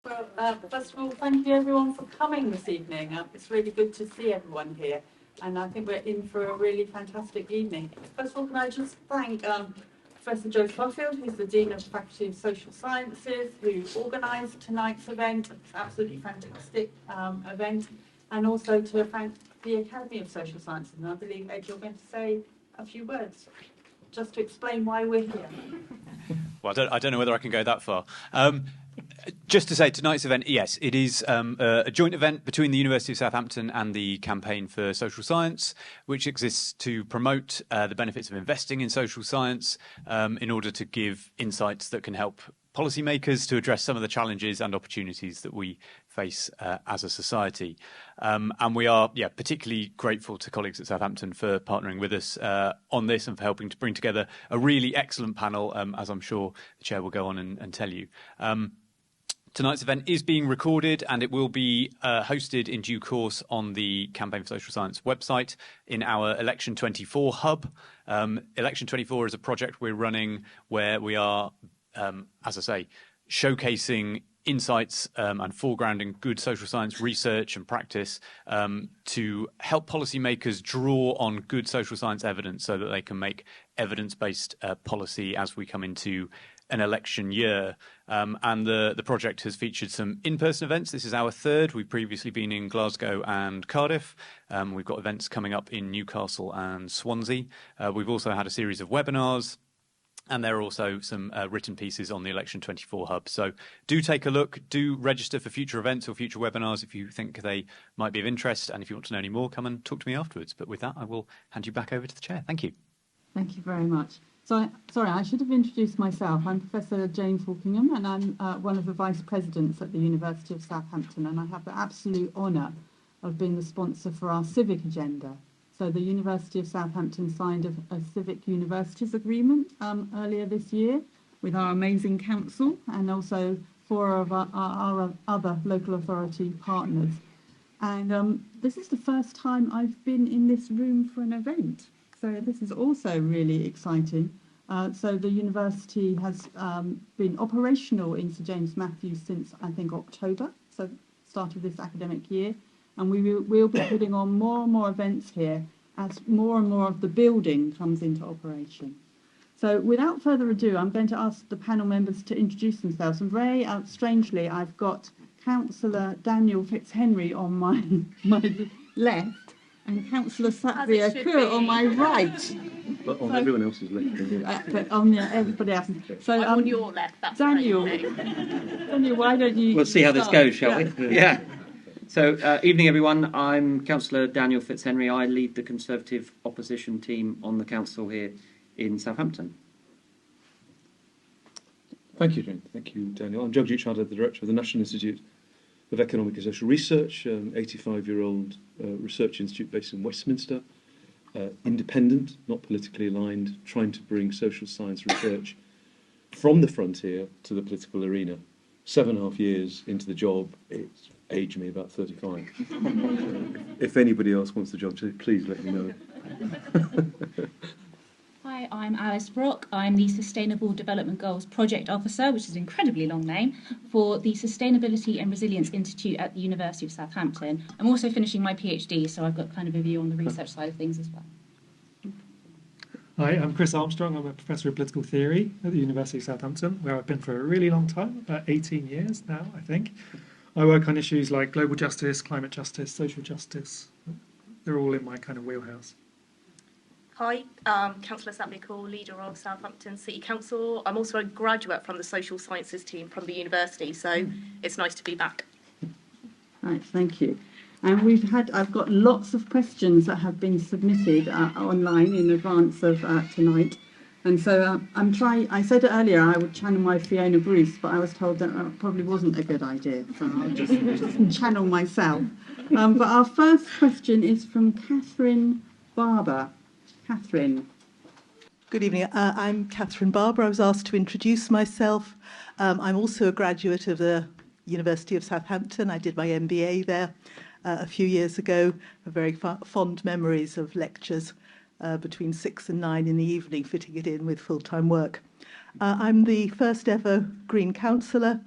Well, first of all, thank you everyone for coming this evening. It's really good to see everyone here, and I think we're in for a really fantastic evening. First of all, can I just thank Professor Joe Fuffield, who's the Dean of the Faculty of Social Sciences, who organised tonight's event. It's an absolutely fantastic event, and also to thank the Academy of Social Sciences. And I believe, Ed, you're going to say a few words just to explain why we're here. Well, I don't know whether I can go that far. Just to say, tonight's event, yes, it is a joint event between the University of Southampton and the Campaign for Social Science, which exists to promote the benefits of investing in social science in order to give insights that can help policymakers to address some of the challenges and opportunities that we face as a society. And we are particularly grateful to colleagues at Southampton for partnering with us on this and for helping to bring together a really excellent panel, as I'm sure the Chair will go on and tell you. Tonight's event is being recorded and it will be hosted in due course on the Campaign for Social Science website in our Election 24 hub. Election 24 is a project we're running where we are, as I say, showcasing insights and foregrounding good social science research and practice to help policymakers draw on good social science evidence so that they can make evidence-based policy as we come into an election year. And the project has featured some in-person events. This is our third. We've previously been in Glasgow and Cardiff. We've got events coming up in Newcastle and Swansea. We've also had a series of webinars. And there are also some written pieces on the Election 24 hub. So do take a look. Do register for future events or future webinars if you think they might be of interest. And if you want to know any more, come and talk to me afterwards. But with that, I will hand you back over to the Chair. Thank you. Thank you very much. So, sorry, I should have introduced myself. I'm Professor Jane Falkingham, and I'm one of the Vice Presidents at the University of Southampton, and I have the absolute honour of being the sponsor for our civic agenda. So the University of Southampton signed a Civic Universities Agreement earlier this year with our amazing council and also 4 of our other local authority partners. And this is the first time I've been in this room for an event. So this is also really exciting. So the university has been operational in St James Matthews since, I think, October, so start of this academic year. And we'll be putting on more and more events here as more and more of the building comes into operation. So without further ado, I'm going to ask the panel members to introduce themselves. And very strangely, I've got Councillor Daniel Fitzhenry on my left, and Councillor Satvir Kaur on my right. But on everyone else's left. But on everybody else. So I'm on your left. That's Daniel, why don't you? We'll see how this goes, shall we? Yeah. So, evening everyone. I'm Councillor Daniel Fitzhenry. I lead the Conservative opposition team on the council here in Southampton. Thank you, Jane. Thank you, Daniel. I'm Jagjit, Chadha, the Director of the National Institute of Economic and Social Research, an 85-year-old research institute based in Westminster, independent, not politically aligned, trying to bring social science research from the frontier to the political arena. 7.5 years into the job, it's aged me about 35. If anybody else wants the job, please let me know. Hi, I'm Alice Brock. I'm the Sustainable Development Goals Project Officer, which is an incredibly long name, for the Sustainability and Resilience Institute at the University of Southampton. I'm also finishing my PhD, so I've got kind of a view on the research side of things as well. Hi, I'm Chris Armstrong. I'm a Professor of Political Theory at the University of Southampton, where I've been for a really long time, about 18 years now, I think. I work on issues like global justice, climate justice, social justice. They're all in my kind of wheelhouse. Hi, Councillor Satvir, leader of Southampton City Council. I'm also a graduate from the social sciences team from the university, so it's nice to be back. Right, thank you. And I've got lots of questions that have been submitted online in advance of tonight. And so I said earlier I would channel my Fiona Bruce, but I was told that probably wasn't a good idea, so I'll just channel myself. But our first question is from Catherine Barber. Catherine. Good evening. I'm Catherine Barber. I was asked to introduce myself. I'm also a graduate of the University of Southampton. I did my MBA there a few years ago. I have very fond memories of lectures between 6 and 9 in the evening, fitting it in with full-time work. I'm the first ever Green Councillor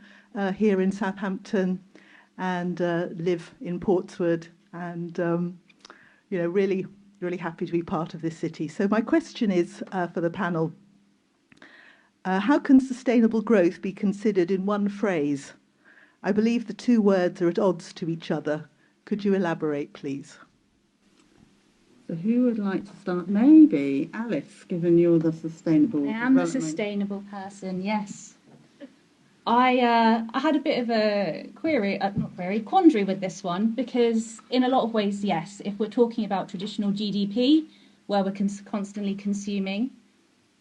here in Southampton and live in Portswood, and really, really happy to be part of this city. So my question is for the panel: how can sustainable growth be considered in one phrase? I believe the two words are at odds to each other. Could you elaborate, please? So who would like to start? Maybe Alice, given you're the sustainable I am the development. sustainable person, yes. I had a bit of a quandary with this one, because in a lot of ways, yes, if we're talking about traditional GDP, where we're constantly consuming,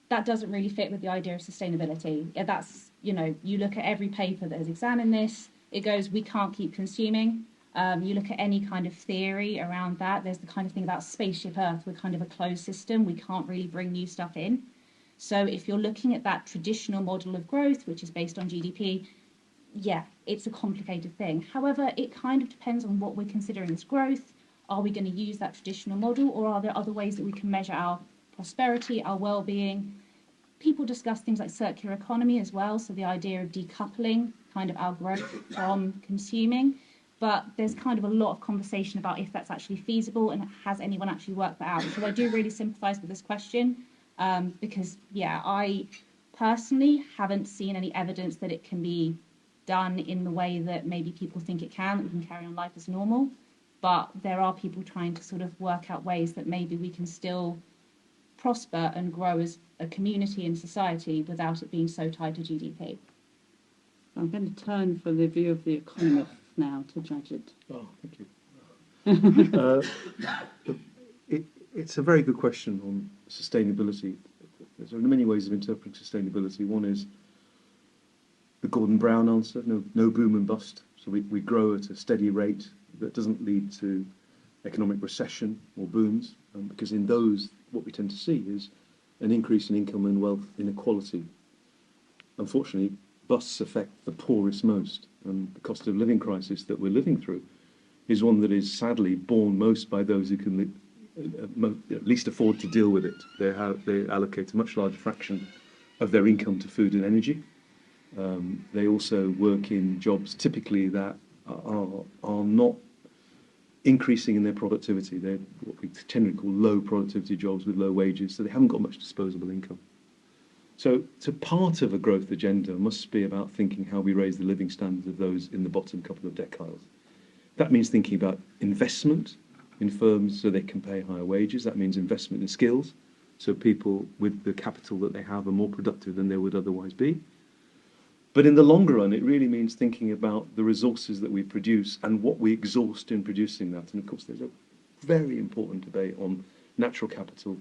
that doesn't really fit with the idea of sustainability. Yeah, that's, you look at every paper that has examined this, it goes, we can't keep consuming. You look at any kind of theory around that, there's the kind of thing about spaceship Earth, we're kind of a closed system, we can't really bring new stuff in. So if you're looking at that traditional model of growth, which is based on GDP, yeah, it's a complicated thing. However, it kind of depends on what we're considering as growth. Are we going to use that traditional model, or are there other ways that we can measure our prosperity, our well-being? People discuss things like circular economy as well, so the idea of decoupling kind of our growth from consuming. But there's kind of a lot of conversation about if that's actually feasible and has anyone actually worked that out. So I do really sympathise with this question. Because, yeah, I personally haven't seen any evidence that it can be done in the way that maybe people think it can, that we can carry on life as normal. But there are people trying to sort of work out ways that maybe we can still prosper and grow as a community and society without it being so tied to GDP. I'm going to turn for the view of the economists now to Jagjit. Oh, thank you. It's a very good question on sustainability. There are many ways of interpreting sustainability. One is the Gordon Brown answer, no boom and bust. So we grow at a steady rate that doesn't lead to economic recession or booms, because in those, what we tend to see is an increase in income and wealth inequality. Unfortunately, busts affect the poorest most, and the cost of living crisis that we're living through is one that is sadly borne most by those who can at least afford to deal with it. They allocate a much larger fraction of their income to food and energy. They also work in jobs typically that are not increasing in their productivity. They're what we tend to call low productivity jobs with low wages, so they haven't got much disposable income. So part of a growth agenda must be about thinking how we raise the living standards of those in the bottom couple of deciles. That means thinking about investment in firms so they can pay higher wages. That means investment in skills, so people with the capital that they have are more productive than they would otherwise be. But in the longer run, it really means thinking about the resources that we produce and what we exhaust in producing that. And of course, there's a very important debate on natural capital,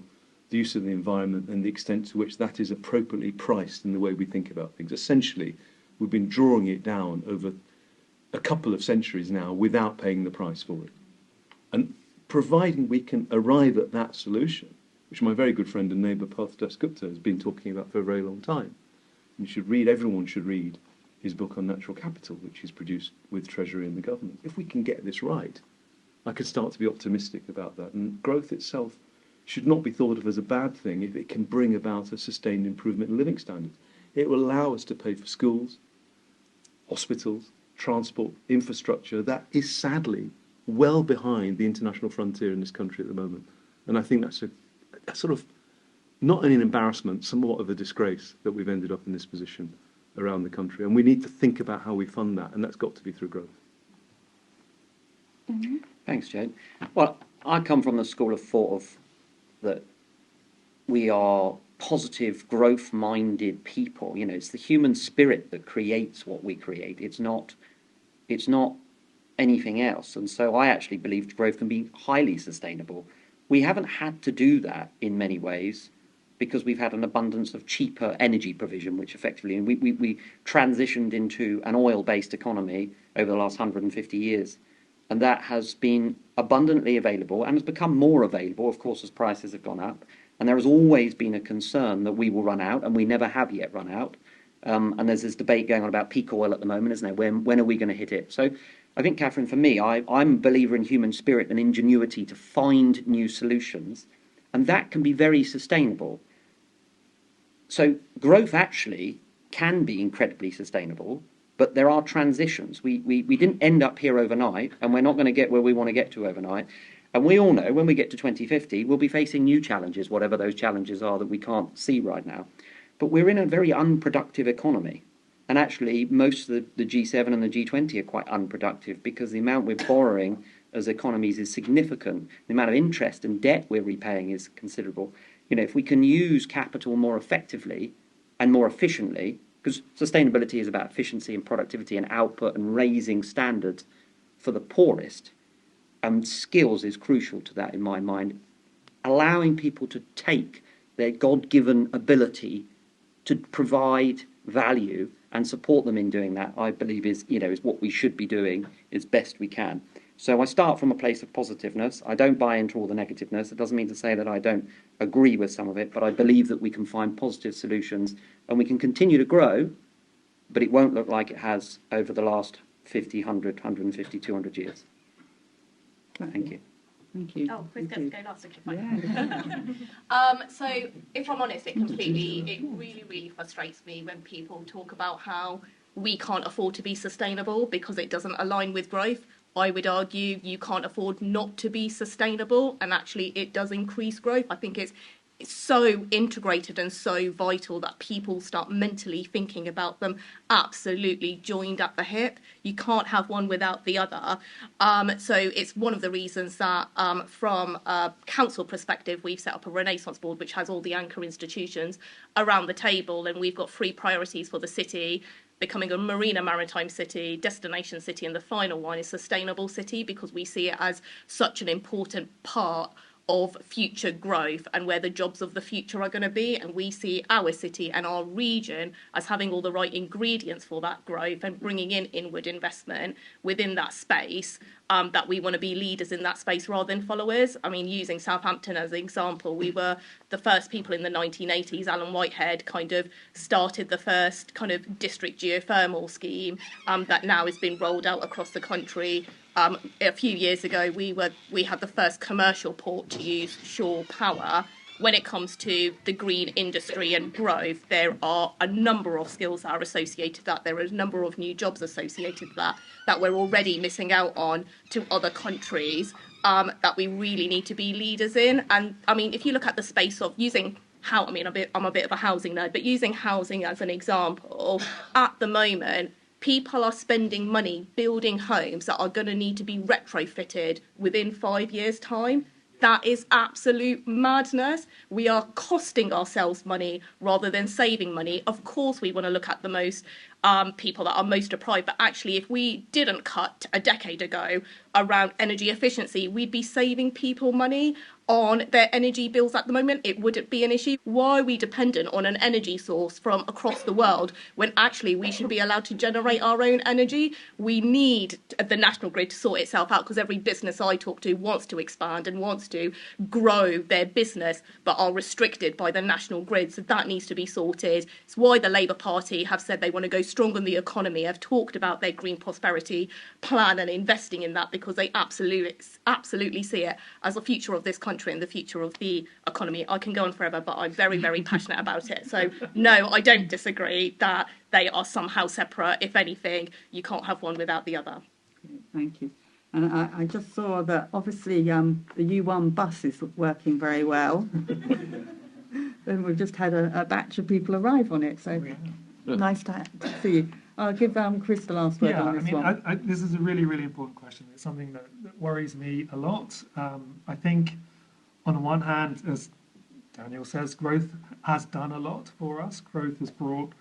the use of the environment, and the extent to which that is appropriately priced in the way we think about things. Essentially, we've been drawing it down over a couple of centuries now without paying the price for it. And providing we can arrive at that solution, which my very good friend and neighbour Parth Dasgupta has been talking about for a very long time. Everyone should read his book on natural capital, which he's produced with Treasury and the government. If we can get this right, I could start to be optimistic about that. And growth itself should not be thought of as a bad thing if it can bring about a sustained improvement in living standards. It will allow us to pay for schools, hospitals, transport, infrastructure that is sadly well behind the international frontier in this country at the moment. And I think that's a sort of, not an embarrassment, somewhat of a disgrace that we've ended up in this position around the country. And we need to think about how we fund that, and that's got to be through growth. Mm-hmm. Thanks, Jane. Well, I come from the school of thought that we are positive, growth-minded people. You know, it's the human spirit that creates what we create. It's not anything else. And so I actually believe growth can be highly sustainable. We haven't had to do that in many ways because we've had an abundance of cheaper energy provision, which effectively, and we transitioned into an oil-based economy over the last 150 years. And that has been abundantly available and has become more available, of course, as prices have gone up. And there has always been a concern that we will run out, and we never have yet run out. And there's this debate going on about peak oil at the moment, isn't there? When are we going to hit it? So I think, Catherine, for me, I'm a believer in human spirit and ingenuity to find new solutions, and that can be very sustainable. So growth actually can be incredibly sustainable, But there are transitions. We didn't end up here overnight, and we're not going to get where we want to get to overnight. And we all know when we get to 2050, we'll be facing new challenges, whatever those challenges are that we can't see right now. But we're in a very unproductive economy. And actually, most of the G7 and the G20 are quite unproductive because the amount we're borrowing as economies is significant. The amount of interest and debt we're repaying is considerable. You know, if we can use capital more effectively and more efficiently, because sustainability is about efficiency and productivity and output and raising standards for the poorest, and skills is crucial to that in my mind. Allowing people to take their God-given ability to provide value and support them in doing that, I believe is what we should be doing as best we can. So I start from a place of positiveness. I don't buy into all the negativeness. It doesn't mean to say that I don't agree with some of it, but I believe that we can find positive solutions and we can continue to grow, but it won't look like it has over the last 50, 100, 150, 200 years. Thank you. Thank you. Oh, Chris gets to go last. Yeah. So, if I'm honest, it really, really frustrates me when people talk about how we can't afford to be sustainable because it doesn't align with growth. I would argue you can't afford not to be sustainable, and actually it does increase growth. I think it's so integrated and so vital that people start mentally thinking about them absolutely joined at the hip. You can't have one without the other. So it's one of the reasons that from a council perspective, we've set up a Renaissance board, which has all the anchor institutions around the table. And we've got 3 priorities for the city: becoming a marine and maritime city, destination city, and the final one is sustainable city, because we see it as such an important part of future growth and where the jobs of the future are going to be. And we see our city and our region as having all the right ingredients for that growth and bringing in inward investment within that space, that we want to be leaders in that space rather than followers. I mean, using Southampton as an example, we were the first people in the 1980s. Alan Whitehead kind of started the first kind of district geothermal scheme that now has been rolled out across the country. A few years ago, we had the first commercial port to use shore power. When it comes to the green industry and growth, there are a number of skills that are associated with that. There are a number of new jobs associated with that we're already missing out on to other countries, that we really need to be leaders in. And I mean, if you look at the space of using I'm a bit of a housing nerd, but using housing as an example, at the moment, people are spending money building homes that are going to need to be retrofitted within 5 years' time. That is absolute madness. We are costing ourselves money rather than saving money. Of course, we want to look at the most people that are most deprived, but actually, if we didn't cut a decade ago around energy efficiency, we'd be saving people money on their energy bills at the moment. It wouldn't be an issue. Why are we dependent on an energy source from across the world when actually we should be allowed to generate our own energy? We need the national grid to sort itself out, because every business I talk to wants to expand and wants to grow their business but are restricted by the national grid. So that needs to be sorted. It's why the Labour Party have said they want to go strong on the economy, have talked about their green prosperity plan and investing in that, because they absolutely see it as the future of this country and the future of the economy. I can go on forever, but I'm very, very passionate about it. So no, I don't disagree that they are somehow separate. If anything, you can't have one without the other. Thank you. And I just saw that obviously the U1 bus is working very well. And we've just had a batch of people arrive on it, so nice to see you. I'll give Chris the last word on this one. This is a really, really important question. It's something that worries me a lot. I think, on the one hand, as Daniel says, growth has done a lot for us. Growth has brought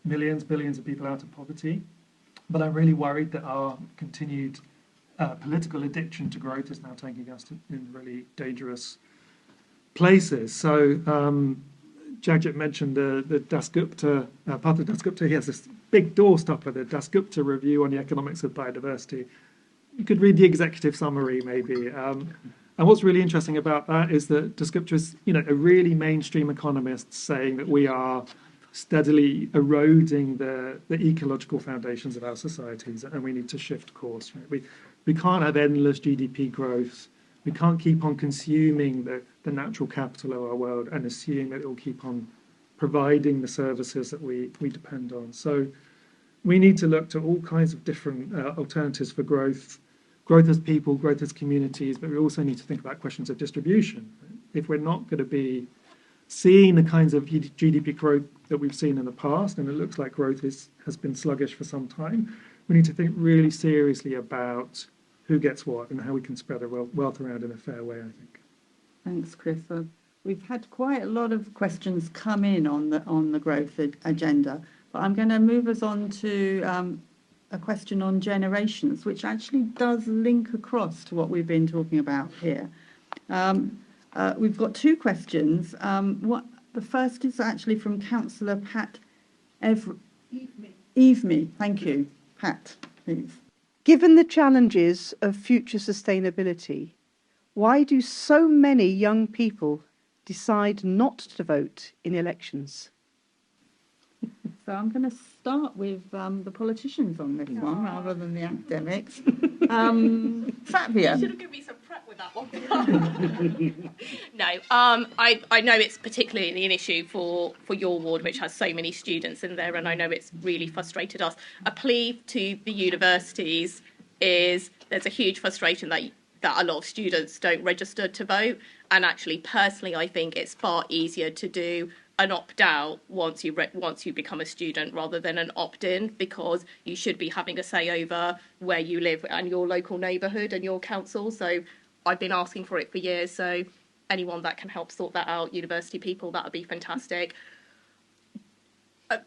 millions, billions of people out of poverty. But I'm really worried that our continued political addiction to growth is now taking us in really dangerous places. So Jagjit mentioned the Dasgupta, part of Dasgupta. He has this big doorstopper, the Dasgupta Review on the Economics of Biodiversity. You could read the executive summary, maybe. And what's really interesting about that is that Dasgupta is, a really mainstream economist saying that we are steadily eroding the ecological foundations of our societies, and we need to shift course. Right? We can't have endless GDP growth. We can't keep on consuming the natural capital of our world and assume that it will keep on providing the services that we depend on. So we need to look to all kinds of different alternatives for growth, growth as people, growth as communities, but we also need to think about questions of distribution. If we're not going to be seeing the kinds of GDP growth that we've seen in the past, and it looks like growth has been sluggish for some time, we need to think really seriously about who gets what and how we can spread our wealth around in a fair way, I think. Thanks, Chris. We've had quite a lot of questions come in on the growth agenda, but I'm going to move us on to a question on generations, which actually does link across to what we've been talking about here. We've got two questions. The first is actually from Councillor Pat Evemy. Thank you. Pat, please. Given the challenges of future sustainability, why do so many young people decide not to vote in elections? So I'm going to start with the politicians on this one rather than the academics. Satvir. You should have given me some prep with that one. No, I know it's particularly an issue for your ward, which has so many students in there, and I know it's really frustrated us. A plea to the universities is there's a huge frustration that a lot of students don't register to vote, and actually, personally, I think it's far easier to do an opt-out once you become a student rather than an opt-in, because you should be having a say over where you live and your local neighbourhood and your council. So I've been asking for it for years, so anyone that can help sort that out, university people, that would be fantastic.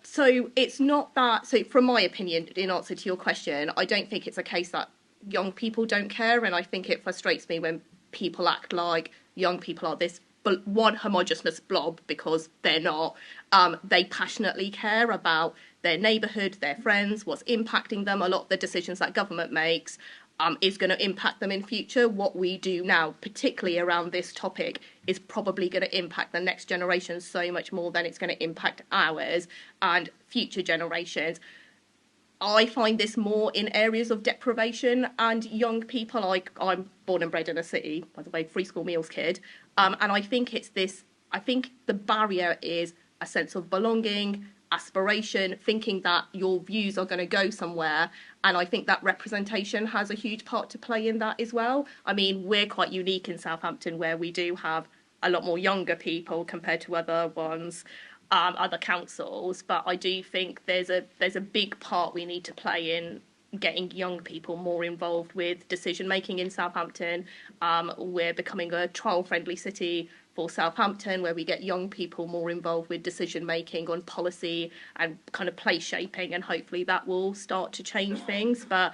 So it's not that, so from my opinion, in answer to your question, I don't think it's a case that young people don't care, and I think it frustrates me when people act like young people are this one homogeneous blob, because they're not. They passionately care about their neighbourhood, their friends, what's impacting them. A lot of the decisions that government makes is going to impact them in future. What we do now, particularly around this topic, is probably going to impact the next generation so much more than it's going to impact ours and future generations. I find this more in areas of deprivation and young people. Like, I'm born and bred in a city, by the way, free school meals kid. And I think I think the barrier is a sense of belonging, aspiration, thinking that your views are going to go somewhere. And I think that representation has a huge part to play in that as well. I mean, we're quite unique in Southampton, where we do have a lot more younger people compared to other ones. Other councils, but I do think there's a big part we need to play in getting young people more involved with decision making in Southampton. We're becoming a trial-friendly city for Southampton, where we get young people more involved with decision making on policy and kind of place shaping, and hopefully that will start to change things. But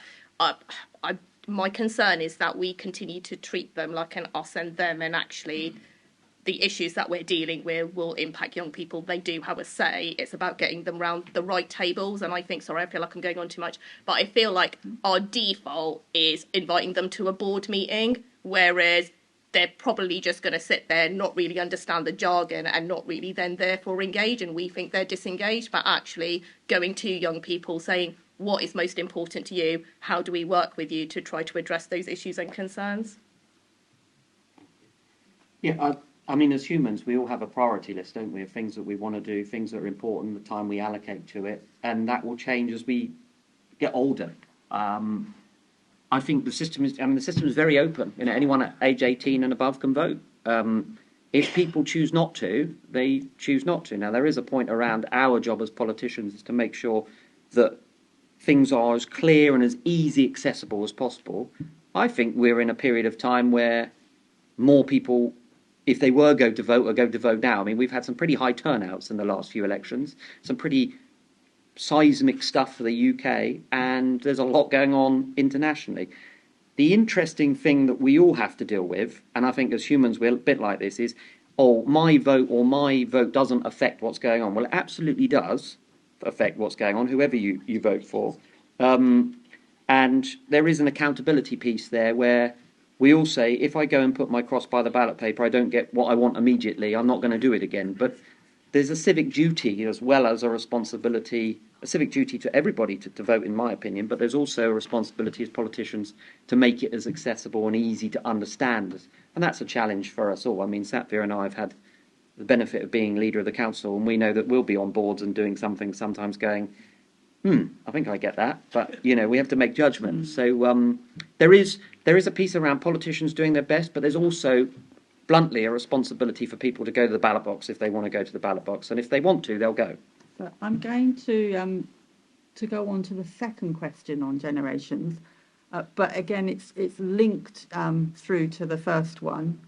my concern is that we continue to treat them like an us and them, and actually the issues that we're dealing with will impact young people. They do have a say. It's about getting them around the right tables. And I think, sorry, I feel like I'm going on too much, but I feel like our default is inviting them to a board meeting, whereas they're probably just going to sit there, not really understand the jargon and not really then therefore engage. And we think they're disengaged, but actually going to young people saying, what is most important to you? How do we work with you to try to address those issues and concerns? Yeah, I mean, as humans, we all have a priority list, don't we, of things that we want to do, things that are important, the time we allocate to it, and that will change as we get older. I think the system is very open. You know, anyone at age 18 and above can vote. If people choose not to, they choose not to. Now, there is a point around our job as politicians is to make sure that things are as clear and as easy accessible as possible. I think we're in a period of time where more people, if they were going to vote, are going to vote now. I mean, we've had some pretty high turnouts in the last few elections, some pretty seismic stuff for the UK, and there's a lot going on internationally. The interesting thing that we all have to deal with, and I think as humans we're a bit like this, is, my vote doesn't affect what's going on. Well, it absolutely does affect what's going on, whoever you vote for. And there is an accountability piece there where we all say, if I go and put my cross by the ballot paper, I don't get what I want immediately, I'm not going to do it again. But there's a civic duty as well as a responsibility, a civic duty to everybody to vote, in my opinion, but there's also a responsibility as politicians to make it as accessible and easy to understand. And that's a challenge for us all. I mean, Satvir and I have had the benefit of being leader of the council, and we know that we'll be on boards and doing something, sometimes going, I think I get that, but we have to make judgments. So there is a piece around politicians doing their best, but there's also bluntly a responsibility for people to go to the ballot box if they want to go to the ballot box, and if they want to, they'll go. So I'm going to go on to the second question on generations, but again, it's linked through to the first one,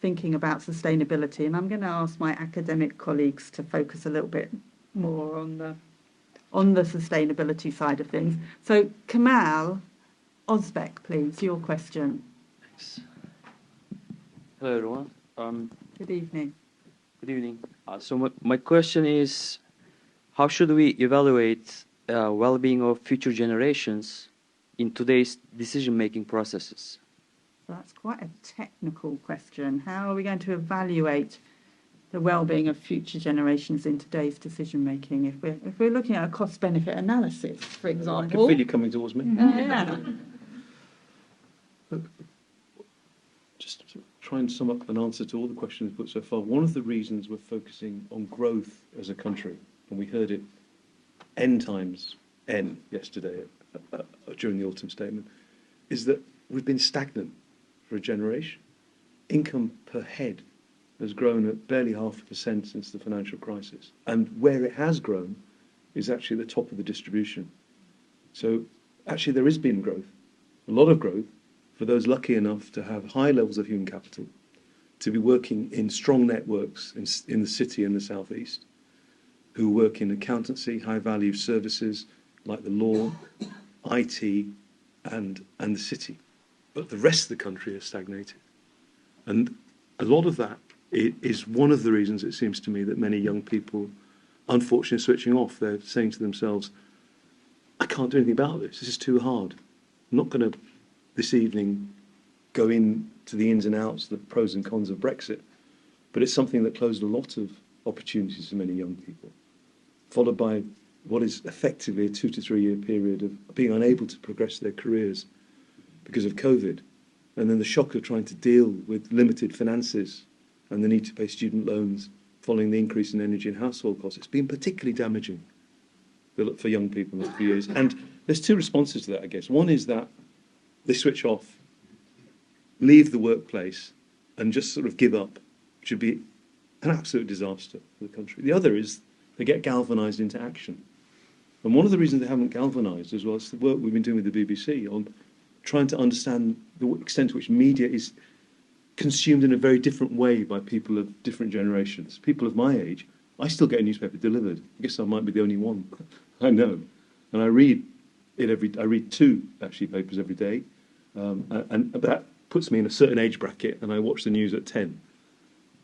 thinking about sustainability, and I'm going to ask my academic colleagues to focus a little bit more on the sustainability side of things. So, Kamal Ozbek, please, your question. Thanks. Hello, everyone. Good evening. Good evening. So my question is, how should we evaluate well-being of future generations in today's decision-making processes? So that's quite a technical question. How are we going to evaluate the well-being of future generations in today's decision-making? If we're looking at a cost-benefit analysis, for example. I can feel you coming towards me. Yeah. Just to try and sum up an answer to all the questions put so far. One of the reasons we're focusing on growth as a country, and we heard it N times N yesterday during the autumn statement, is that we've been stagnant for a generation. Income per head has grown at barely 0.5% since the financial crisis. And where it has grown is actually at the top of the distribution. So actually there has been growth, a lot of growth, for those lucky enough to have high levels of human capital, to be working in strong networks in the city and the southeast, who work in accountancy, high-value services like the law, IT, and the city. But the rest of the country has stagnated. And a lot of that is one of the reasons, it seems to me, that many young people, unfortunately, are switching off. They're saying to themselves, I can't do anything about this. This is too hard. I'm not going to, this evening, go into the ins and outs, the pros and cons of Brexit. But it's something that closed a lot of opportunities for many young people, followed by what is effectively a 2 to 3 year period of being unable to progress their careers because of COVID. And then the shock of trying to deal with limited finances and the need to pay student loans following the increase in energy and household costs. It's been particularly damaging for young people in the last few years. And there's two responses to that, I guess. One is that they switch off, leave the workplace, and just sort of give up, which would be an absolute disaster for the country. The other is they get galvanised into action. And one of the reasons they haven't galvanised as well is the work we've been doing with the BBC on trying to understand the extent to which media is consumed in a very different way by people of different generations. People of my age, I still get a newspaper delivered. I guess I might be the only one. I know. And I read it I read 2, actually, papers every day. And that puts me in a certain age bracket, and I watch the news at 10.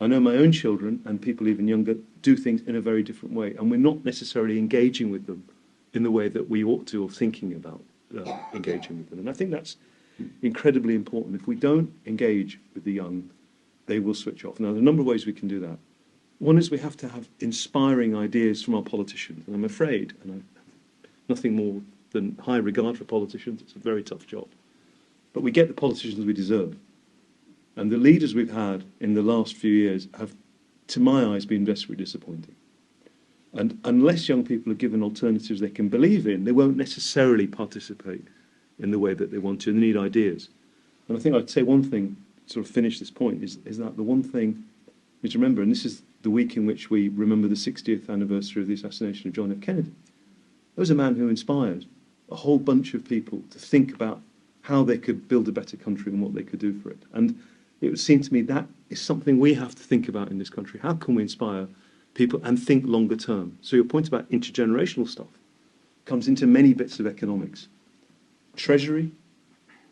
I know my own children, and people even younger, do things in a very different way. And we're not necessarily engaging with them in the way that we ought to, or thinking about engaging with them. And I think that's incredibly important. If we don't engage with the young, they will switch off. Now, there are a number of ways we can do that. One is we have to have inspiring ideas from our politicians. And I'm afraid, and I have nothing more than high regard for politicians, it's a very tough job. But we get the politicians we deserve. And the leaders we've had in the last few years have, to my eyes, been desperately disappointing. And unless young people are given alternatives they can believe in, they won't necessarily participate in the way that they want to, and they need ideas. And I think I'd say one thing, to sort of finish this point, is that the one thing is to remember, and this is the week in which we remember the 60th anniversary of the assassination of John F. Kennedy. There was a man who inspired a whole bunch of people to think about how they could build a better country and what they could do for it. And it would seem to me that is something we have to think about in this country. How can we inspire people and think longer term? So your point about intergenerational stuff comes into many bits of economics. Treasury,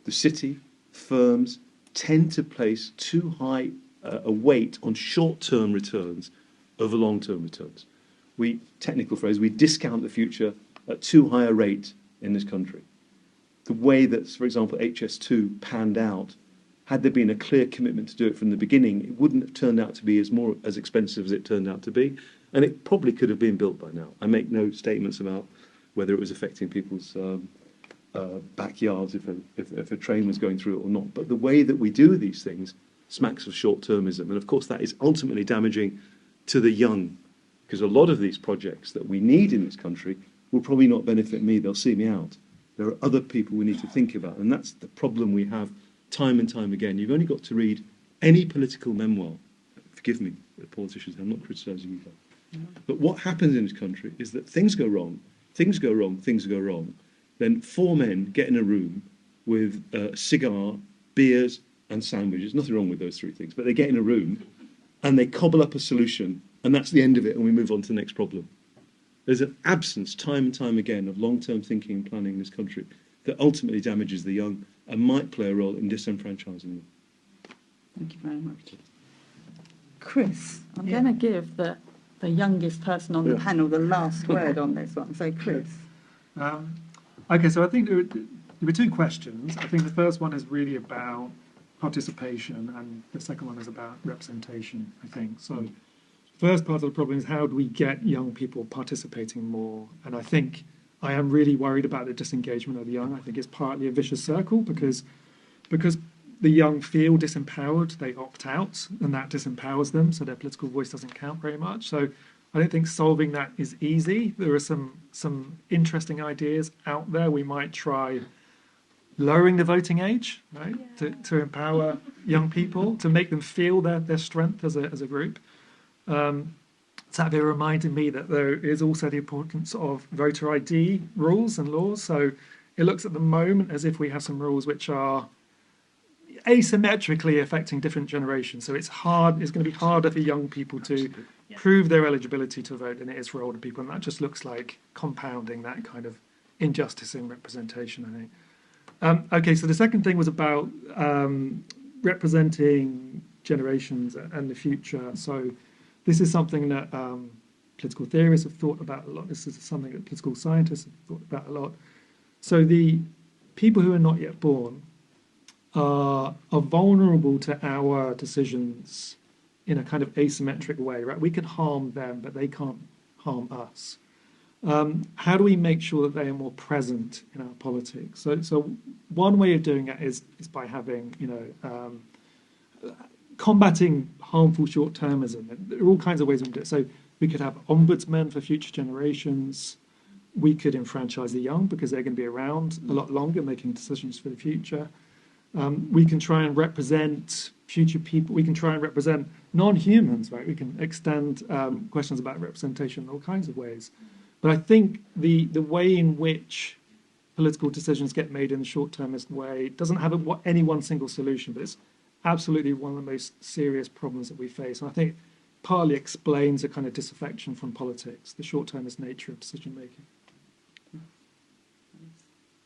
the city, firms tend to place too high a weight on short-term returns over long-term returns. Technical phrase, we discount the future at too high a rate in this country. The way that, for example, HS2 panned out, had there been a clear commitment to do it from the beginning, it wouldn't have turned out to be as expensive as it turned out to be, and it probably could have been built by now. I make no statements about whether it was affecting people's backyards if a train was going through it or not. But the way that we do these things smacks of short-termism, and of course that is ultimately damaging to the young, because a lot of these projects that we need in this country will probably not benefit me. They'll see me out. There are other people we need to think about, and that's the problem we have time and time again. You've only got to read any political memoir. Forgive me, politicians, I'm not criticising you guys. But what happens in this country is that things go wrong, things go wrong, things go wrong. Then four men get in a room with a cigar, beers, and sandwiches. Nothing wrong with those three things, but they get in a room and they cobble up a solution, and that's the end of it, and we move on to the next problem. There's an absence, time and time again, of long-term thinking and planning in this country that ultimately damages the young and might play a role in disenfranchising them. Thank you very much. Chris, I'm going to give the youngest person on the panel the last word on this one. So, Chris. Okay, so I think there were two questions. I think the first one is really about participation, and the second one is about representation, I think. So, first part of the problem is how do we get young people participating more? And I think I am really worried about the disengagement of the young. I think it's partly a vicious circle because the young feel disempowered, they opt out, and that disempowers them, so their political voice doesn't count very much. So I don't think solving that is easy. There are some interesting ideas out there. We might try lowering the voting age, right, to empower young people, to make them feel their strength as a group. Satvir reminded me that there is also the importance of voter ID rules and laws. So it looks at the moment as if we have some rules which are asymmetrically affecting different generations. So it's going to be harder for young people to prove their eligibility to vote than it is for older people. And that just looks like compounding that kind of injustice in representation, I think. Okay, so the second thing was about representing generations and the future. So this is something that political theorists have thought about a lot. This is something that political scientists have thought about a lot. So the people who are not yet born are vulnerable to our decisions in a kind of asymmetric way, right? We can harm them, but they can't harm us. How do we make sure that they are more present in our politics? So one way of doing it is by having, combating harmful short-termism. There are all kinds of ways we can do it. So we could have ombudsmen for future generations. We could enfranchise the young because they're going to be around a lot longer, making decisions for the future. We can try and represent future people. We can try and represent non-humans, right? We can extend questions about representation in all kinds of ways. But I think the way in which political decisions get made in the short-termist way doesn't have any one single solution, but it's absolutely one of the most serious problems that we face. And I think partly explains a kind of disaffection from politics, the short-termist nature of decision-making.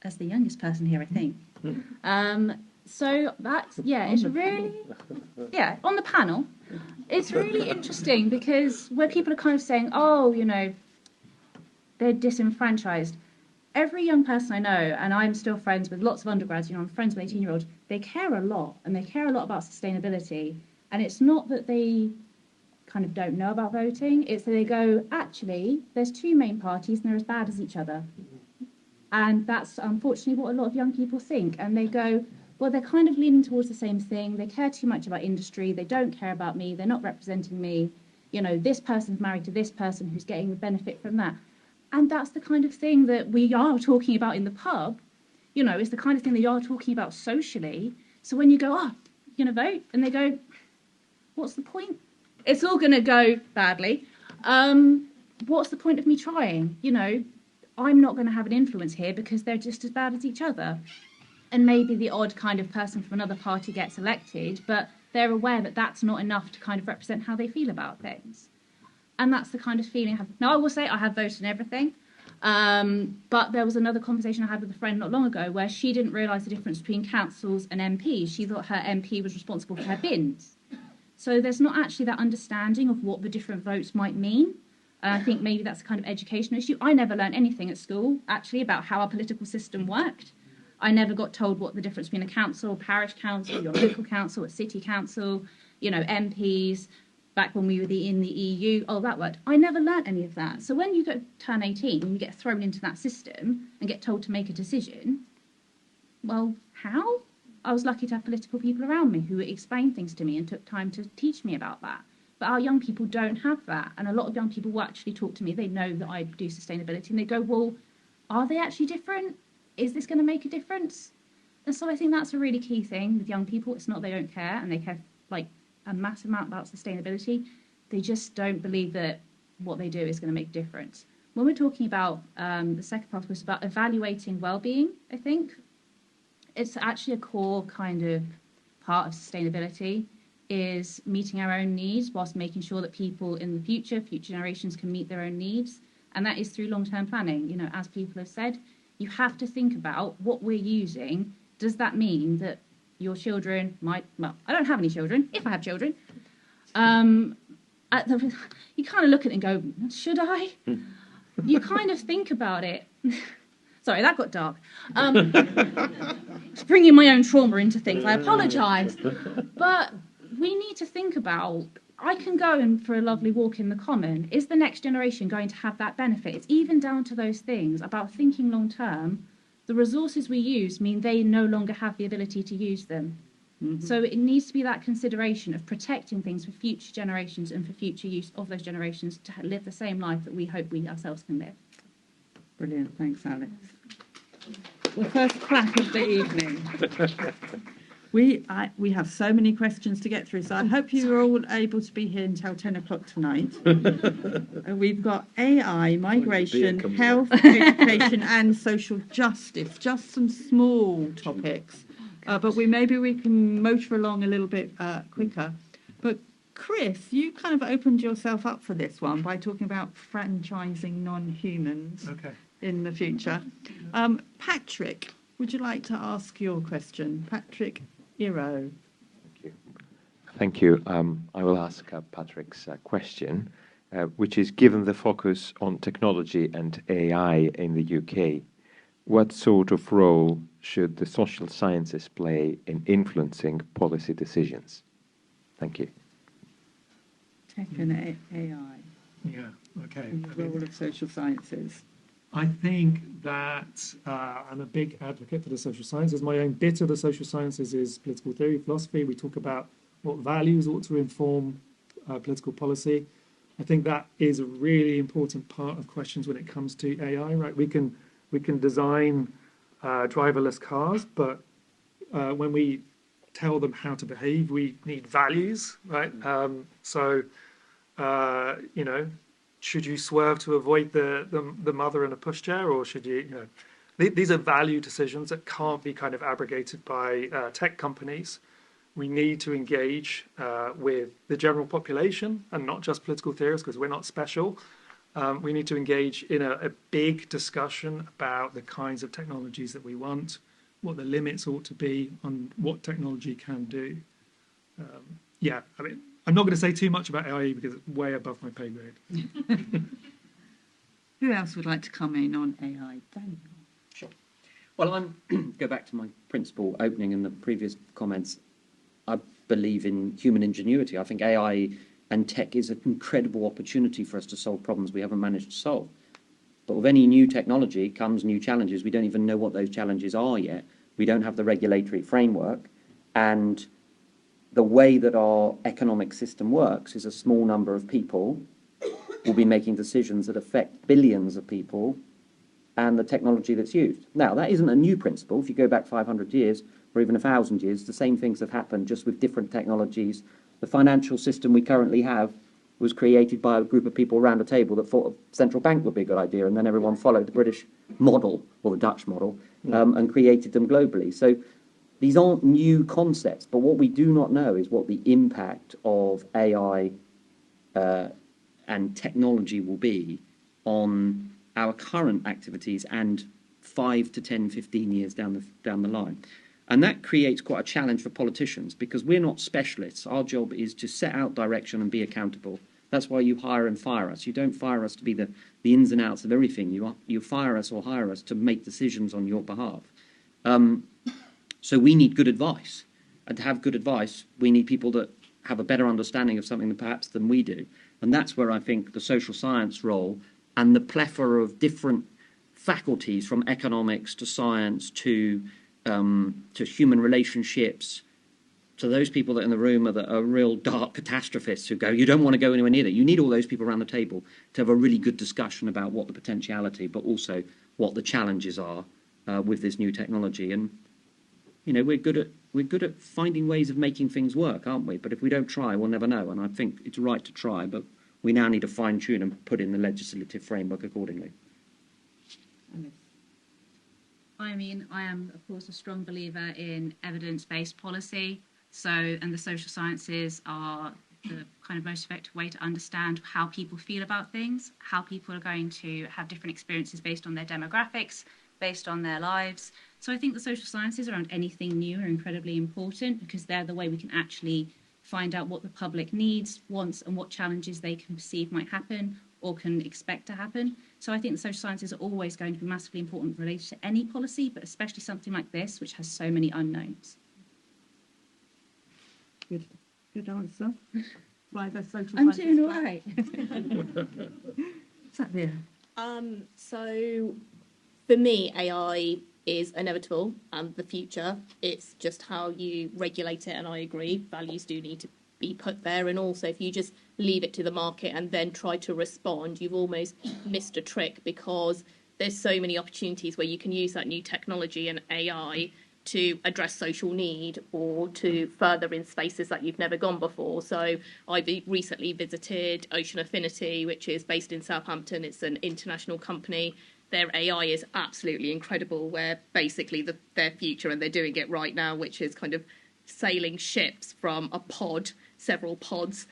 As the youngest person here, I think. So that's, it's really, on the panel, it's really interesting because where people are kind of saying, they're disenfranchised. Every young person I know, and I'm still friends with lots of undergrads, I'm friends with 18-year-olds, they care a lot, and they care a lot about sustainability. And it's not that they kind of don't know about voting, it's that they go, actually, there's two main parties and they're as bad as each other. And that's unfortunately what a lot of young people think. And they go, well, they're kind of leaning towards the same thing. They care too much about industry. They don't care about me. They're not representing me. This person's married to this person who's getting the benefit from that. And that's the kind of thing that we are talking about in the pub. It's the kind of thing that you are talking about socially. So when you go, you're going to vote? And they go, what's the point? It's all going to go badly. What's the point of me trying? I'm not going to have an influence here because they're just as bad as each other. And maybe the odd kind of person from another party gets elected, but they're aware that that's not enough to kind of represent how they feel about things. And that's the kind of feeling I have. Now, I will say I have voted in everything, but there was another conversation I had with a friend not long ago where she didn't realise the difference between councils and MPs. She thought her MP was responsible for her bins. So there's not actually that understanding of what the different votes might mean. I think maybe that's a kind of educational issue. I never learned anything at school, actually, about how our political system worked. I never got told what the difference between a council, parish council, your local council, a city council, MPs, back when we were in the EU, that worked. I never learnt any of that. So when you turn 18 and you get thrown into that system and get told to make a decision, well, how? I was lucky to have political people around me who explained things to me and took time to teach me about that. But our young people don't have that. And a lot of young people will actually talk to me. They know that I do sustainability and they go, well, are they actually different? Is this going to make a difference? And so I think that's a really key thing with young people. It's not they don't care and they care like a massive amount about sustainability. They just don't believe that what they do is going to make a difference. When we're talking about the second part was about evaluating well-being, I think it's actually a core kind of part of sustainability is meeting our own needs whilst making sure that people in the future generations can meet their own needs. And that is through long-term planning. You know, as people have said, you have to think about what we're using. Does that mean that your children might, well, I don't have any children, if I have children, you kind of look at it and go, should I? You kind of think about it. Sorry, that got dark. It's bringing my own trauma into things. I apologise. But we need to think about, I can go in for a lovely walk in the common. Is the next generation going to have that benefit? It's even down to those things about thinking long term. The resources we use mean they no longer have the ability to use them. Mm-hmm. So it needs to be that consideration of protecting things for future generations and for future use of those generations to live the same life that we hope we ourselves can live. Brilliant, thanks Alex. The first clap of the evening. We have so many questions to get through, so I hope you are all able to be here until 10 o'clock tonight. We've got AI, migration, health, education and social justice, just some small topics. But maybe we can motor along a little bit quicker. But Chris, you kind of opened yourself up for this one by talking about franchising non-humans in the future. Patrick, would you like to ask your question? Patrick Iro. Thank you. I will ask Patrick's question, which is, given the focus on technology and AI in the UK, what sort of role should the social sciences play in influencing policy decisions? Thank you. Tech and AI. Yeah, okay. The role of social sciences. I think that I'm a big advocate for the social sciences. My own bit of the social sciences is political theory, philosophy. We talk about what values ought to inform political policy. I think that is a really important part of questions when it comes to AI, right? We can design driverless cars, but when we tell them how to behave, we need values, right? You know, should you swerve to avoid the mother in a pushchair, or should you, these are value decisions that can't be kind of abrogated by tech companies. We need to engage with the general population and not just political theorists, because we're not special. We need to engage in a big discussion about the kinds of technologies that we want, what the limits ought to be on what technology can do. I mean, I'm not going to say too much about AI because it's way above my pay grade. Who else would like to come in on AI? Daniel. Sure. Well, go back to my principal opening in the previous comments. I believe in human ingenuity. I think AI and tech is an incredible opportunity for us to solve problems we haven't managed to solve. But with any new technology comes new challenges. We don't even know what those challenges are yet. We don't have the regulatory framework. And the way that our economic system works is a small number of people will be making decisions that affect billions of people and the technology that's used. Now, that isn't a new principle. If you go back 500 years or even 1,000 years, the same things have happened just with different technologies. The financial system we currently have was created by a group of people around a table that thought a central bank would be a good idea, and then everyone followed the British model or the Dutch model and created them globally. So these aren't new concepts, but what we do not know is what the impact of AI and technology will be on our current activities and 5 to 10, 15 years down the line. And that creates quite a challenge for politicians because we're not specialists. Our job is to set out direction and be accountable. That's why you hire and fire us. You don't fire us to be the ins and outs of everything. You fire us or hire us to make decisions on your behalf. So we need good advice. And to have good advice, we need people that have a better understanding of something perhaps than we do. And that's where I think the social science role and the plethora of different faculties from economics to science to human relationships, So those people that are in the room are real dark catastrophists who go, you don't want to go anywhere near that. You need all those people around the table to have a really good discussion about what the potentiality, but also what the challenges are with this new technology. And we're good at finding ways of making things work, aren't we? But if we don't try, we'll never know. And I think it's right to try, but we now need to fine tune and put in the legislative framework accordingly. I mean, I am, of course, a strong believer in evidence-based policy. And the social sciences are the kind of most effective way to understand how people feel about things, how people are going to have different experiences based on their demographics, based on their lives. So I think the social sciences around anything new are incredibly important because they're the way we can actually find out what the public needs, wants, and what challenges they can perceive might happen or can expect to happen. So I think the social sciences are always going to be massively important related to any policy, but especially something like this, which has so many unknowns. Good answer. By the social I'm sciences. doing all right. Satvir. So for me, AI is inevitable and the future. It's just how you regulate it, and I agree, values do need to be put there. And also, if you just leave it to the market and then try to respond, you've almost missed a trick, because there's so many opportunities where you can use that new technology and AI to address social need or to further in spaces that you've never gone before. So I recently visited Ocean Affinity, which is based in Southampton. It's an international company. Their AI is absolutely incredible, where basically their future, and they're doing it right now, which is kind of sailing ships from a pod, several pods,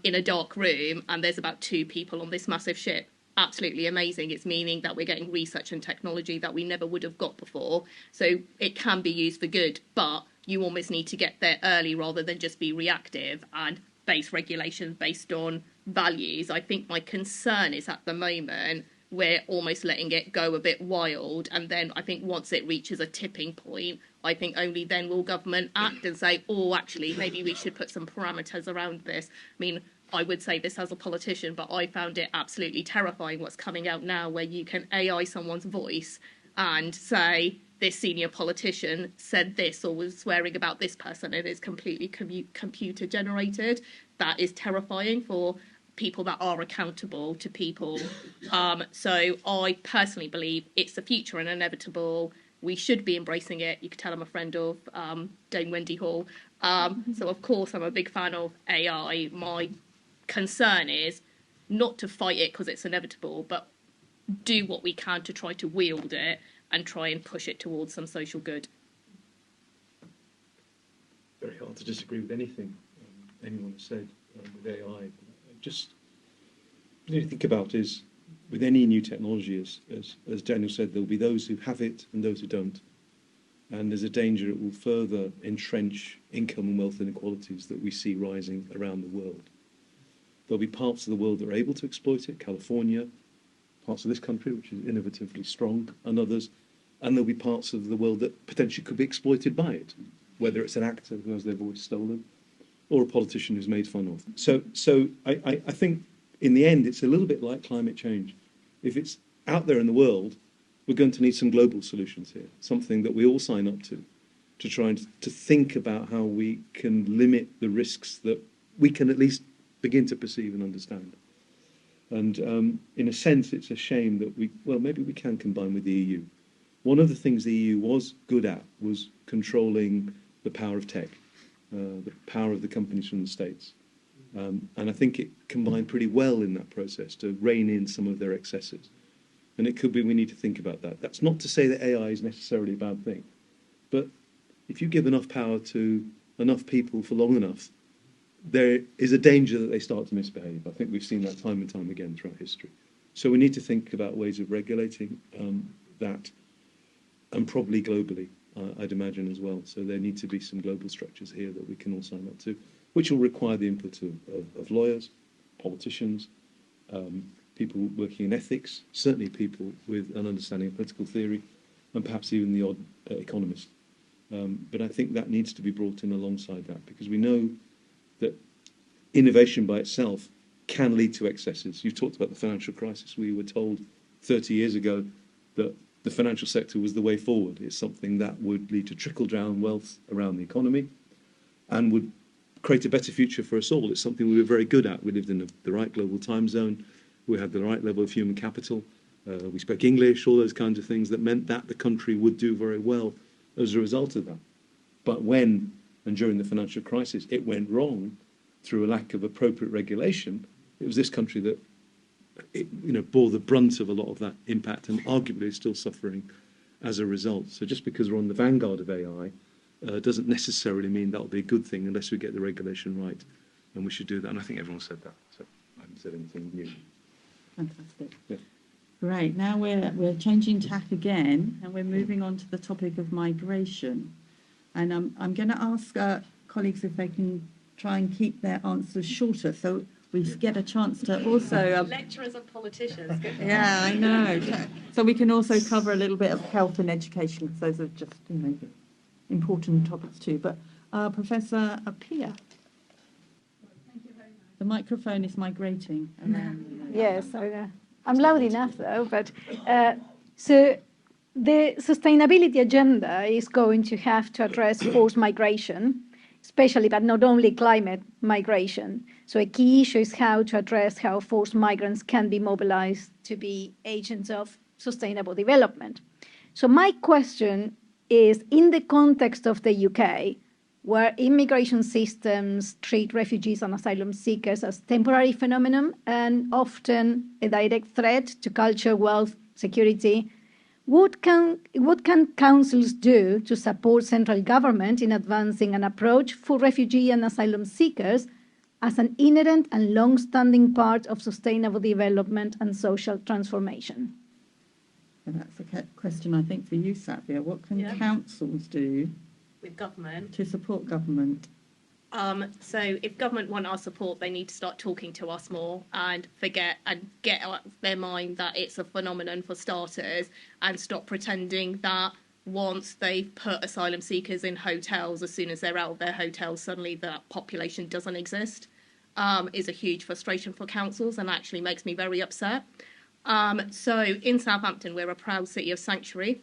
in a dark room, and there's about 2 people on this massive ship. Absolutely amazing. It's meaning that we're getting research and technology that we never would have got before. So it can be used for good, but you almost need to get there early rather than just be reactive and base regulations based on values. I think my concern is at the moment we're almost letting it go a bit wild, and then I think once it reaches a tipping point, I think only then will government act and say, oh, actually, maybe we should put some parameters around this. I mean, I would say this as a politician, but I found it absolutely terrifying what's coming out now, where you can AI someone's voice and say, this senior politician said this or was swearing about this person, and it's completely computer generated. That is terrifying for people that are accountable to people. So I personally believe it's the future and inevitable. We should be embracing it. You could tell I'm a friend of Dame Wendy Hall. So, of course, I'm a big fan of AI. My concern is not to fight it because it's inevitable, but do what we can to try to wield it and try and push it towards some social good. Very hard to disagree with anything anyone has said with AI. Just what you need to think about is, with any new technology, as Daniel said, there'll be those who have it and those who don't. And there's a danger it will further entrench income and wealth inequalities that we see rising around the world. There'll be parts of the world that are able to exploit it, California, parts of this country, which is innovatively strong, and others. And there'll be parts of the world that potentially could be exploited by it, whether it's an actor who has their voice stolen or a politician who's made fun of. So I think, in the end, it's a little bit like climate change. If it's out there in the world, we're going to need some global solutions here, something that we all sign up to try and to think about how we can limit the risks that we can at least begin to perceive and understand. And in a sense, it's a shame that maybe we can combine with the EU. One of the things the EU was good at was controlling the power of tech, the power of the companies from the States. And I think it combined pretty well in that process to rein in some of their excesses. And it could be we need to think about that. That's not to say that AI is necessarily a bad thing. But if you give enough power to enough people for long enough, there is a danger that they start to misbehave. I think we've seen that time and time again throughout history. So we need to think about ways of regulating that, and probably globally, I'd imagine as well. So there need to be some global structures here that we can all sign up to, which will require the input of lawyers, politicians, people working in ethics, certainly people with an understanding of political theory, and perhaps even the odd economist. But I think that needs to be brought in alongside that, because we know that innovation by itself can lead to excesses. You've talked about the financial crisis. We were told 30 years ago that the financial sector was the way forward. It's something that would lead to trickle-down wealth around the economy. and would create a better future for us all. It's something we were very good at. We lived in the right global time zone. We had the right level of human capital. We spoke English, all those kinds of things that meant that the country would do very well as a result of that. But when, and during the financial crisis, it went wrong through a lack of appropriate regulation, it was this country that bore the brunt of a lot of that impact and arguably is still suffering as a result. So just because we're on the vanguard of AI doesn't necessarily mean that'll be a good thing unless we get the regulation right. And we should do that. And I think everyone said that. So I haven't said anything new. Fantastic. Yeah. Great. Now we're changing tack again, and we're moving on to the topic of migration. And I'm going to ask colleagues if they can try and keep their answers shorter, so we get a chance to also... Lecturers and politicians. Yeah, I know. So we can also cover a little bit of health and education, because those are just important topics too. But Professor Appiah. The microphone is migrating. Yes, I'm loud enough though. But so the sustainability agenda is going to have to address forced migration, especially, but not only climate migration. So a key issue is how to address how forced migrants can be mobilized to be agents of sustainable development. So my question is, in the context of the UK, where immigration systems treat refugees and asylum seekers as temporary phenomenon and often a direct threat to culture, wealth, security, what can councils do to support central government in advancing an approach for refugee and asylum seekers as an inherent and long-standing part of sustainable development and social transformation? And that's a question, I think, for you, Satvir. What can councils do with government to support government? So if government want our support, they need to start talking to us more and get out of their mind that it's a phenomenon for starters, and stop pretending that once they've put asylum seekers in hotels, as soon as they're out of their hotels, suddenly that population doesn't exist, is a huge frustration for councils and actually makes me very upset. So in Southampton, we're a proud city of sanctuary.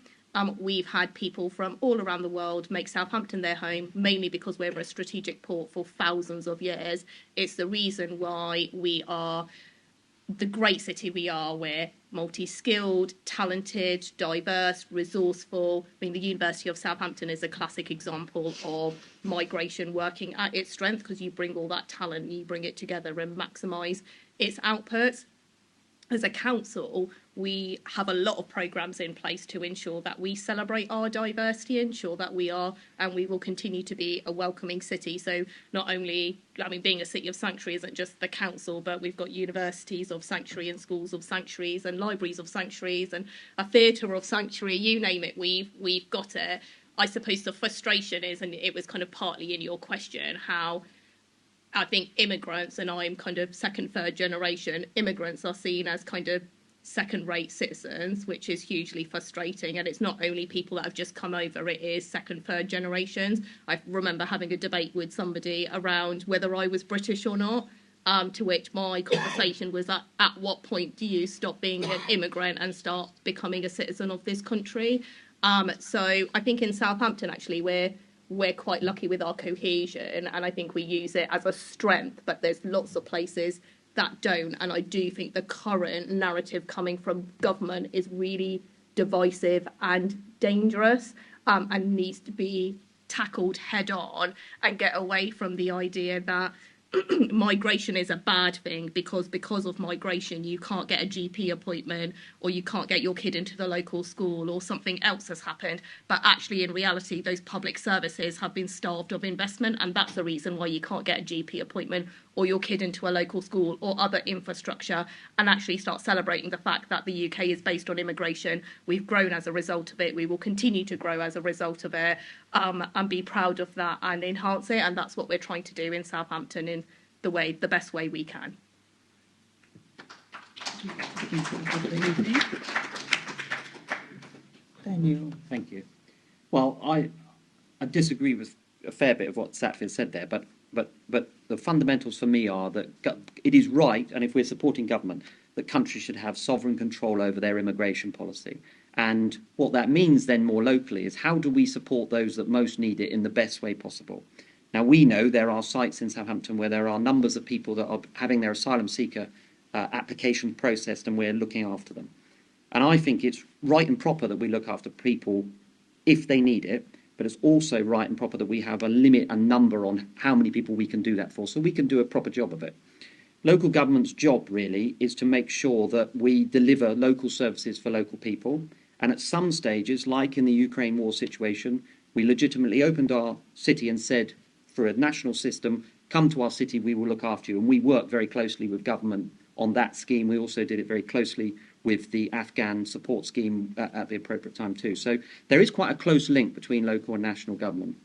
We've had people from all around the world make Southampton their home, mainly because we're a strategic port for thousands of years. It's the reason why we are the great city we are. We're multi-skilled, talented, diverse, resourceful. I mean, the University of Southampton is a classic example of migration working at its strength, because you bring all that talent, you bring it together and maximise its outputs. As a council, we have a lot of programmes in place to ensure that we celebrate our diversity, ensure that we are and we will continue to be a welcoming city. So not only, being a city of sanctuary isn't just the council, but we've got universities of sanctuary and schools of sanctuaries and libraries of sanctuaries and a theatre of sanctuary, you name it, we've got it. I suppose the frustration is, and it was kind of partly in your question, how I think immigrants, and I'm kind of second, third generation, immigrants are seen as kind of second-rate citizens, which is hugely frustrating. And it's not only people that have just come over, it is second, third generations. I remember having a debate with somebody around whether I was British or not, to which my conversation was at what point do you stop being an immigrant and start becoming a citizen of this country? So I think in Southampton, actually, we're quite lucky with our cohesion, and I think we use it as a strength, but there's lots of places that don't. And I do think the current narrative coming from government is really divisive and dangerous, and needs to be tackled head on and get away from the idea that migration is a bad thing because of migration you can't get a GP appointment, or you can't get your kid into the local school, or something else has happened. But actually, in reality, those public services have been starved of investment, and that's the reason why you can't get a GP appointment or your kid into a local school or other infrastructure. And actually start celebrating the fact that the UK is based on immigration. We've grown as a result of it. We will continue to grow as a result of it, and be proud of that and enhance it. And that's what we're trying to do in Southampton in the best way we can. Daniel. Thank you. Well, I disagree with a fair bit of what Satvir said there, but the fundamentals for me are that it is right, and if we're supporting government, that countries should have sovereign control over their immigration policy. And what that means then more locally is, how do we support those that most need it in the best way possible? Now, we know there are sites in Southampton where there are numbers of people that are having their asylum seeker application processed, and we're looking after them. And I think it's right and proper that we look after people if they need it, but it's also right and proper that we have a limit, a number on how many people we can do that for, so we can do a proper job of it. Local government's job, really, is to make sure that we deliver local services for local people. And at some stages, like in the Ukraine war situation, we legitimately opened our city and said, for a national system, come to our city, we will look after you. And we work very closely with government on that scheme. We also did it very closely with the Afghan support scheme at the appropriate time too. So there is quite a close link between local and national government.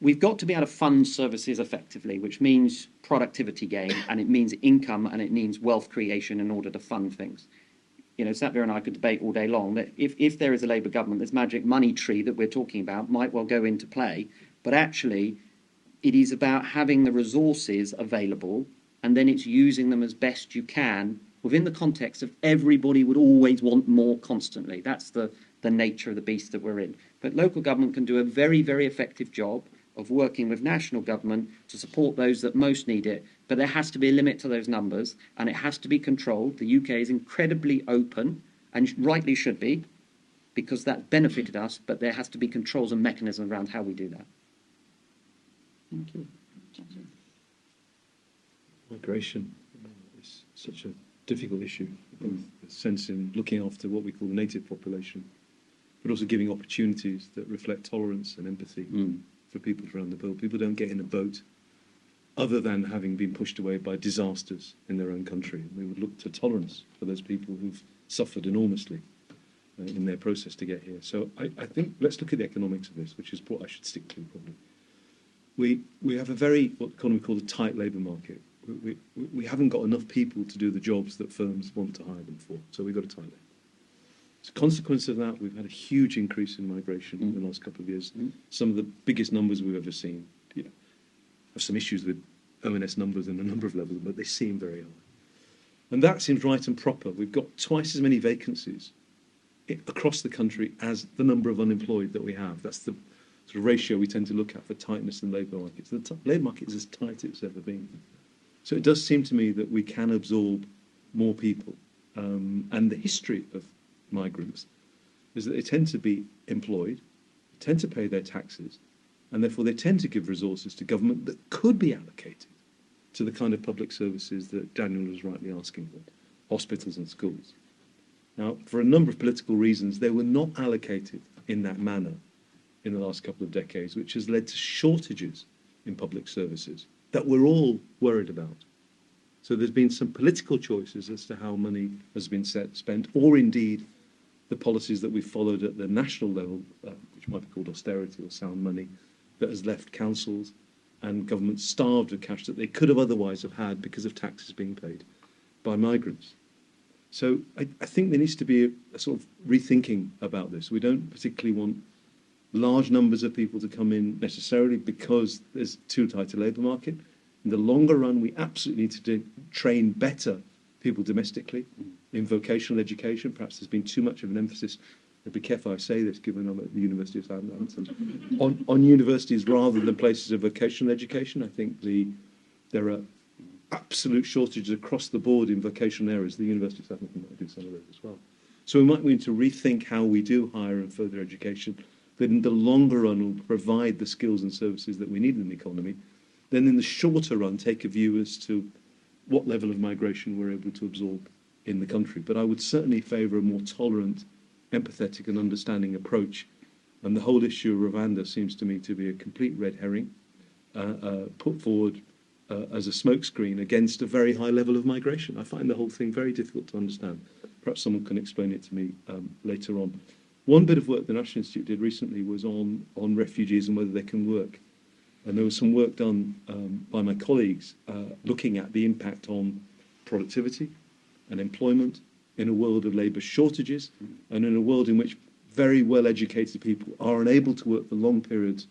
We've got to be able to fund services effectively, which means productivity gain, and it means income, and it means wealth creation in order to fund things. You know, Satvir and I could debate all day long that if there is a Labour government, this magic money tree that we're talking about might well go into play, but actually it is about having the resources available, and then it's using them as best you can within the context of everybody would always want more constantly. That's the nature of the beast that we're in. But local government can do a very, very effective job of working with national government to support those that most need it. But there has to be a limit to those numbers, and it has to be controlled. The UK is incredibly open, and rightly should be, because that benefited us, but there has to be controls and mechanisms around how we do that. Thank you. Migration is such a difficult issue, both the sense in looking after what we call the native population, but also giving opportunities that reflect tolerance and empathy for people around the world. People don't get in a boat other than having been pushed away by disasters in their own country. We would look to tolerance for those people who've suffered enormously in their process to get here. So I think let's look at the economics of this, which is what I should stick to probably. We have a very, what economy called a tight labour market. We haven't got enough people to do the jobs that firms want to hire them for, so we've got a tight labour. As a consequence of that, we've had a huge increase in migration in the last couple of years. Some of the biggest numbers we've ever seen. You know, have some issues with ONS numbers and a number of levels, but they seem very high. And that seems right and proper. We've got twice as many vacancies across the country as the number of unemployed that we have. That's the sort of ratio we tend to look at for tightness in labour markets. The labour market is as tight as it's ever been. So it does seem to me that we can absorb more people. And the history of migrants is that they tend to be employed, tend to pay their taxes, and therefore they tend to give resources to government that could be allocated to the kind of public services that Daniel was rightly asking for, hospitals and schools. Now, for a number of political reasons, they were not allocated in that manner in the last couple of decades, which has led to shortages in public services that we're all worried about. So there's been some political choices as to how money has been spent, or indeed the policies that we've followed at the national level, which might be called austerity or sound money, that has left councils and governments starved of cash that they could have otherwise have had because of taxes being paid by migrants. So I think there needs to be a sort of rethinking about this. We don't particularly want large numbers of people to come in necessarily because there's too tight a labour market. In the longer run, we absolutely need to train better people domestically in vocational education. Perhaps there's been too much of an emphasis, I'd be careful I say this given I'm at the University of Southampton, on universities rather than places of vocational education. I think there are absolute shortages across the board in vocational areas. The University of Southampton might do some of those as well. So we might need to rethink how we do higher and further education that in the longer run will provide the skills and services that we need in the economy. Then in the shorter run, take a view as to what level of migration we're able to absorb in the country. But I would certainly favour a more tolerant, empathetic and understanding approach. And the whole issue of Rwanda seems to me to be a complete red herring, put forward as a smokescreen against a very high level of migration. I find the whole thing very difficult to understand. Perhaps someone can explain it to me later on. One bit of work the National Institute did recently was on refugees and whether they can work. And there was some work done by my colleagues looking at the impact on productivity and employment in a world of labour shortages and in a world in which very well-educated people are unable to work for long periods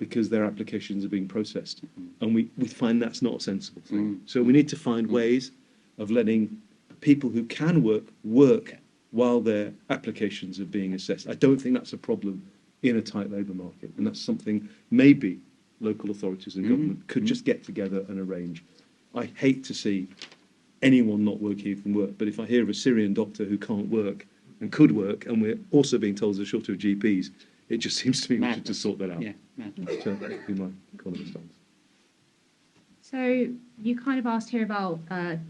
because their applications are being processed. And we find that's not a sensible thing. So we need to find ways of letting people who can work while their applications are being assessed. I don't think that's a problem in a tight labour market. And that's something maybe local authorities and government could just get together and arrange. I hate to see anyone not working from work, but if I hear of a Syrian doctor who can't work and could work, and we're also being told there's a shortage of GPs, it just seems to me we should just sort that out. Yeah, So that would be my comment stance. So you kind of asked here about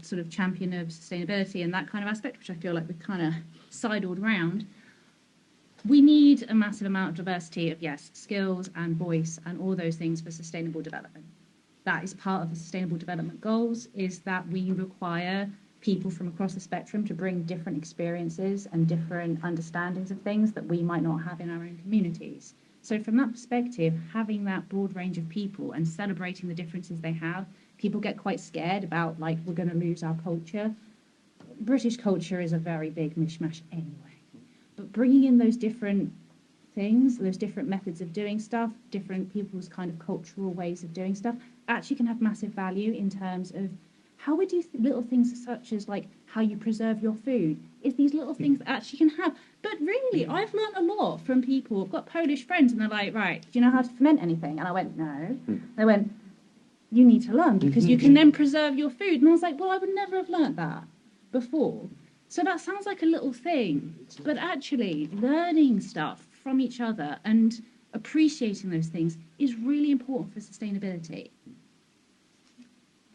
sort of champion of sustainability and that kind of aspect, which I feel like we've kind of sidled around. We need a massive amount of diversity of, yes, skills and voice and all those things for sustainable development. That is part of the Sustainable Development Goals, is that we require people from across the spectrum to bring different experiences and different understandings of things that we might not have in our own communities. So from that perspective, having that broad range of people and celebrating the differences they have, people get quite scared about, like, we're going to lose our culture. British culture is a very big mishmash anyway. But bringing in those different things, those different methods of doing stuff, different people's kind of cultural ways of doing stuff, actually can have massive value in terms of how we do little things such as like how you preserve your food. It's these little things that actually can have. But really, I've learned a lot from people. I've got Polish friends and they're like, right, do you know how to ferment anything? And I went, no. They went, you need to learn because you can then preserve your food. And I was like, well, I would never have learnt that before. So that sounds like a little thing. But actually, learning stuff from each other and appreciating those things is really important for sustainability.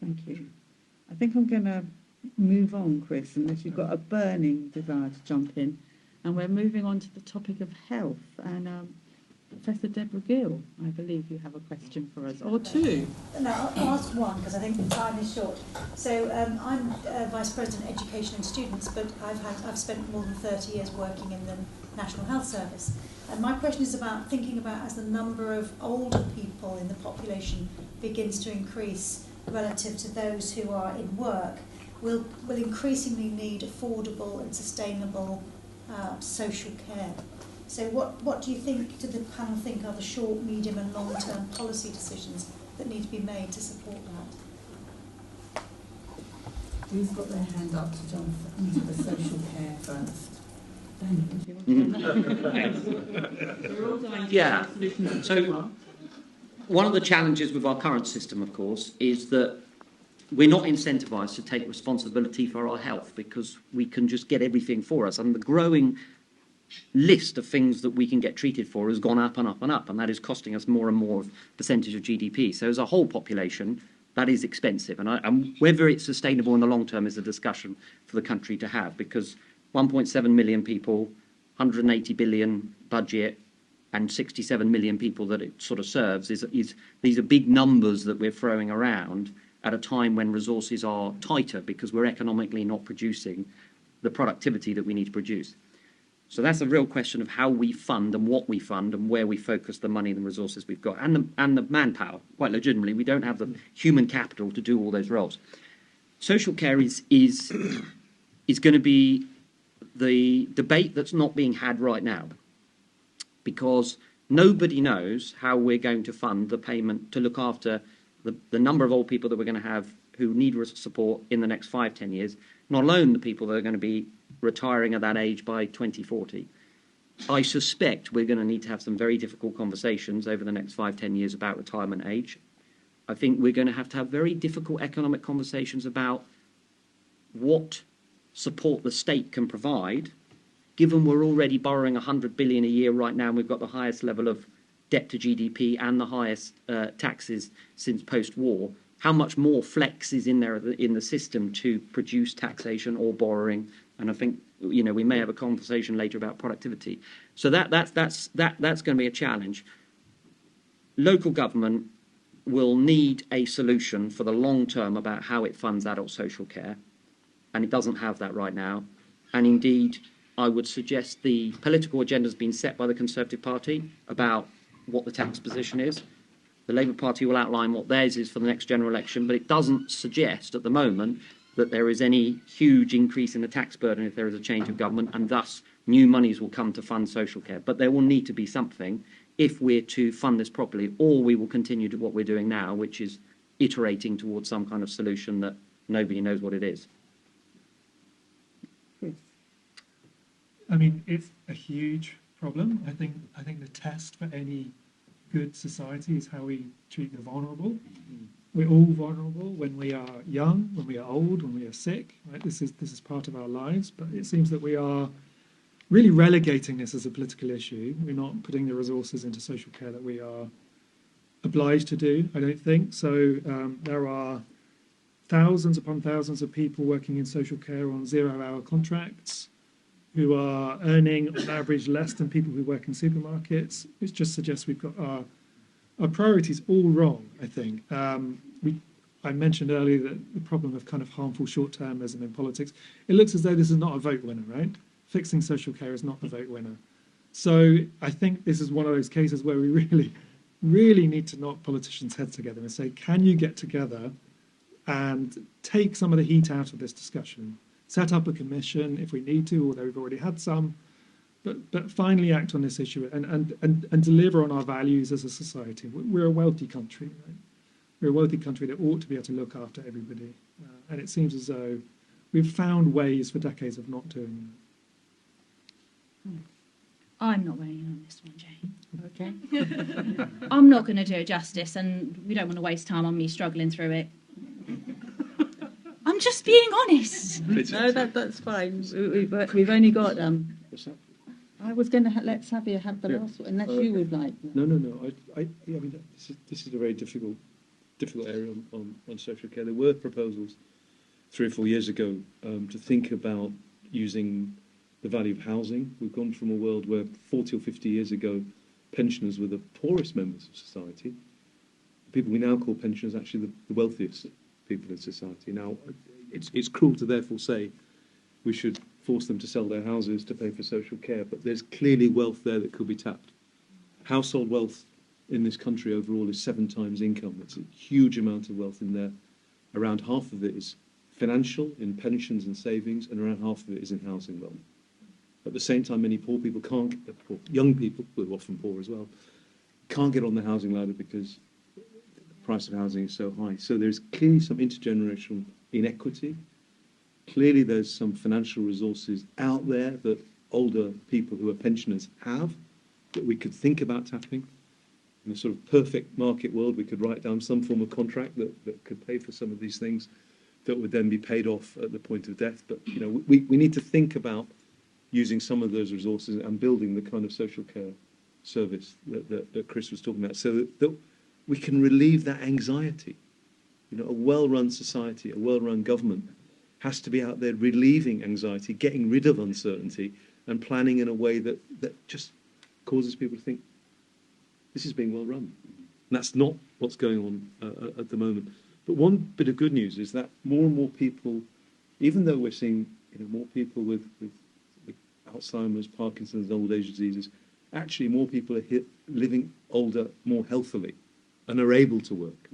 Thank you. I think I'm going to move on, Chris, unless you've got a burning desire to jump in. And we're moving on to the topic of health. And Professor Deborah Gill, I believe you have a question for us, or two. No, I'll ask one because I think the time is short. So I'm Vice President Education and Students, but I've spent more than 30 years working in the National Health Service. And my question is about thinking about as the number of older people in the population begins to increase relative to those who are in work, will increasingly need affordable and sustainable social care. So what do you think, do the panel think are the short, medium and long-term policy decisions that need to be made to support that? Who's got their hand up to jump into the social care first? Yeah. So one of the challenges with our current system, of course, is that we're not incentivised to take responsibility for our health because we can just get everything for us. And the growing list of things that we can get treated for has gone up and up and up, and that is costing us more and more percentage of GDP. So as a whole population, that is expensive. And whether it's sustainable in the long term is a discussion for the country to have, because 1.7 million people, 180 billion budget, and 67 million people that it sort of serves these are big numbers that we're throwing around at a time when resources are tighter because we're economically not producing the productivity that we need to produce. So that's a real question of how we fund and what we fund and where we focus the money and the resources we've got and the manpower. Quite legitimately, we don't have the human capital to do all those roles. Social care is going to be the debate that's not being had right now, because nobody knows how we're going to fund the payment to look after the number of old people that we're going to have who need support in the next 5-10 years, not alone the people that are going to be retiring at that age by 2040. I suspect we're going to need to have some very difficult conversations over the next 5-10 years about retirement age. I think we're going to have very difficult economic conversations about what support the state can provide, given we're already borrowing 100 billion a year right now and we've got the highest level of debt to GDP and the highest taxes since post-war. How much more flex is in there in the system to produce taxation or borrowing? And I think we may have a conversation later about productivity. So that's going to be a challenge. Local government will need a solution for the long term about how it funds adult social care, and it doesn't have that right now. And indeed, I would suggest the political agenda has been set by the Conservative Party about what the tax position is. The Labour Party will outline what theirs is for the next general election, but it doesn't suggest at the moment that there is any huge increase in the tax burden if there is a change of government, and thus new monies will come to fund social care. But there will need to be something if we're to fund this properly, or we will continue to what we're doing now, which is iterating towards some kind of solution that nobody knows what it is. I mean, it's a huge problem. I think the test for any good society is how we treat the vulnerable. We're all vulnerable when we are young, when we are old, when we are sick. Right? This is part of our lives, but it seems that we are really relegating this as a political issue. We're not putting the resources into social care that we are obliged to do, I don't think. So there are thousands upon thousands of people working in social care on 0-hour contracts who are earning on average less than people who work in supermarkets, which just suggests we've got our priorities all wrong, I think. I mentioned earlier that the problem of kind of harmful short-termism in politics, it looks as though this is not a vote winner, right? Fixing social care is not the vote winner. So I think this is one of those cases where we really need to knock politicians' heads together and say, can you get together and take some of the heat out of this discussion? Set up a commission if we need to, although we've already had some, but finally act on this issue and deliver on our values as a society. We're a wealthy country, right? We're a wealthy country that ought to be able to look after everybody. And it seems as though we've found ways for decades of not doing that. I'm not weighing in on this one, Jane. Okay. I'm not going to do it justice, and we don't want to waste time on me struggling through it. I'm just being honest. No, that's fine. We've only got. What's that? I was going to let Satvir have the last one, unless you would like. No. I mean, this is a very difficult area on social care. There were proposals 3 or 4 years ago to think about using the value of housing. We've gone from a world where 40 or 50 years ago, pensioners were the poorest members of society. The people we now call pensioners are actually the wealthiest people in society. Now, it's cruel to therefore say we should force them to sell their houses to pay for social care, but there's clearly wealth there that could be tapped. Household wealth in this country overall is 7 times income. It's a huge amount of wealth in there. Around half of it is financial, in pensions and savings, and around half of it is in housing wealth. At the same time, many poor people young people, who are often poor as well, can't get on the housing ladder because the price of housing is so high. So there's clearly some intergenerational inequity. Clearly there's some financial resources out there that older people who are pensioners have that we could think about tapping. In a sort of perfect market world, we could write down some form of contract that could pay for some of these things that would then be paid off at the point of death. But we need to think about using some of those resources and building the kind of social care service that Chris was talking about, so that we can relieve that anxiety. A well-run society, a well-run government has to be out there relieving anxiety, getting rid of uncertainty, and planning in a way that just causes people to think, this is being well run. And that's not what's going on at the moment. But one bit of good news is that more and more people, even though we're seeing more people with Alzheimer's, Parkinson's, and old age diseases, actually more people are living older more healthily and are able to work.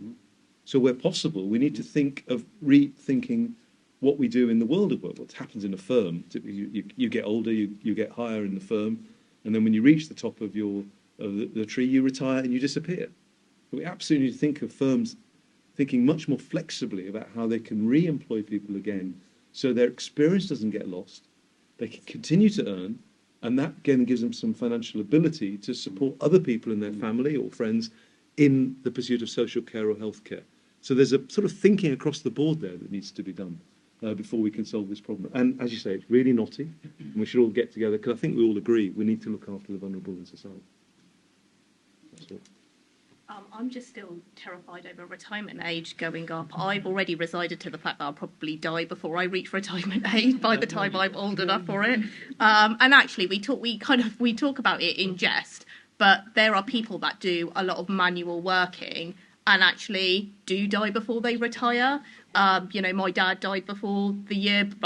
So where possible, we need to think of rethinking what we do in the world of work, what happens in a firm. You get older, you get higher in the firm, and then when you reach the top of the tree, you retire and you disappear. We absolutely need to think of firms thinking much more flexibly about how they can re-employ people again so their experience doesn't get lost. They can continue to earn, and that again gives them some financial ability to support other people in their family or friends in the pursuit of social care or healthcare. So there's a sort of thinking across the board there that needs to be done before we can solve this problem. And as you say, it's really knotty, and we should all get together, because I think we all agree we need to look after the vulnerable in society. That's all. I'm just still terrified over retirement age going up. I've already resided to the fact that I'll probably die before I reach retirement age by the time I'm old enough for it. And actually, we talk about it in jest, but there are people that do a lot of manual working and actually do die before they retire. My dad died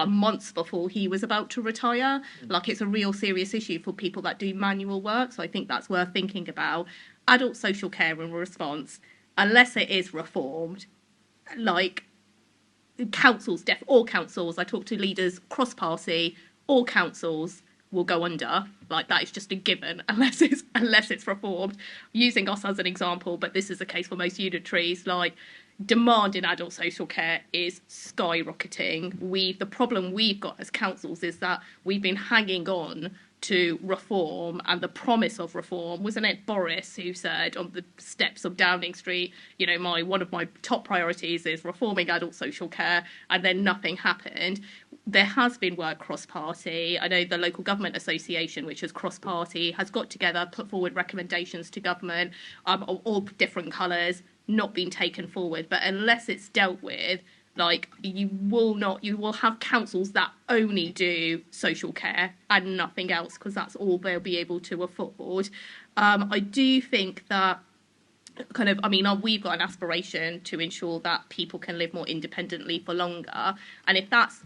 months before he was about to retire. Like, it's a real serious issue for people that do manual work. So I think that's worth thinking about. Adult social care and response, unless it is reformed, like all councils, I talk to leaders cross-party, all councils will go under. Like, that is just a given unless it's reformed. Using us as an example, but this is the case for most unitaries, like, demand in adult social care is skyrocketing. The problem we've got as councils is that we've been hanging on to reform and the promise of reform. Wasn't it Boris who said on the steps of Downing Street, you know, one of my top priorities is reforming adult social care, and then nothing happened. There has been work cross-party. I know the local government association, which is cross-party, has got together, put forward recommendations to government of all different colours, not been taken forward. But unless it's dealt with, like, you will have councils that only do social care and nothing else, because that's all they'll be able to afford. I do think that we've got an aspiration to ensure that people can live more independently for longer. And if that's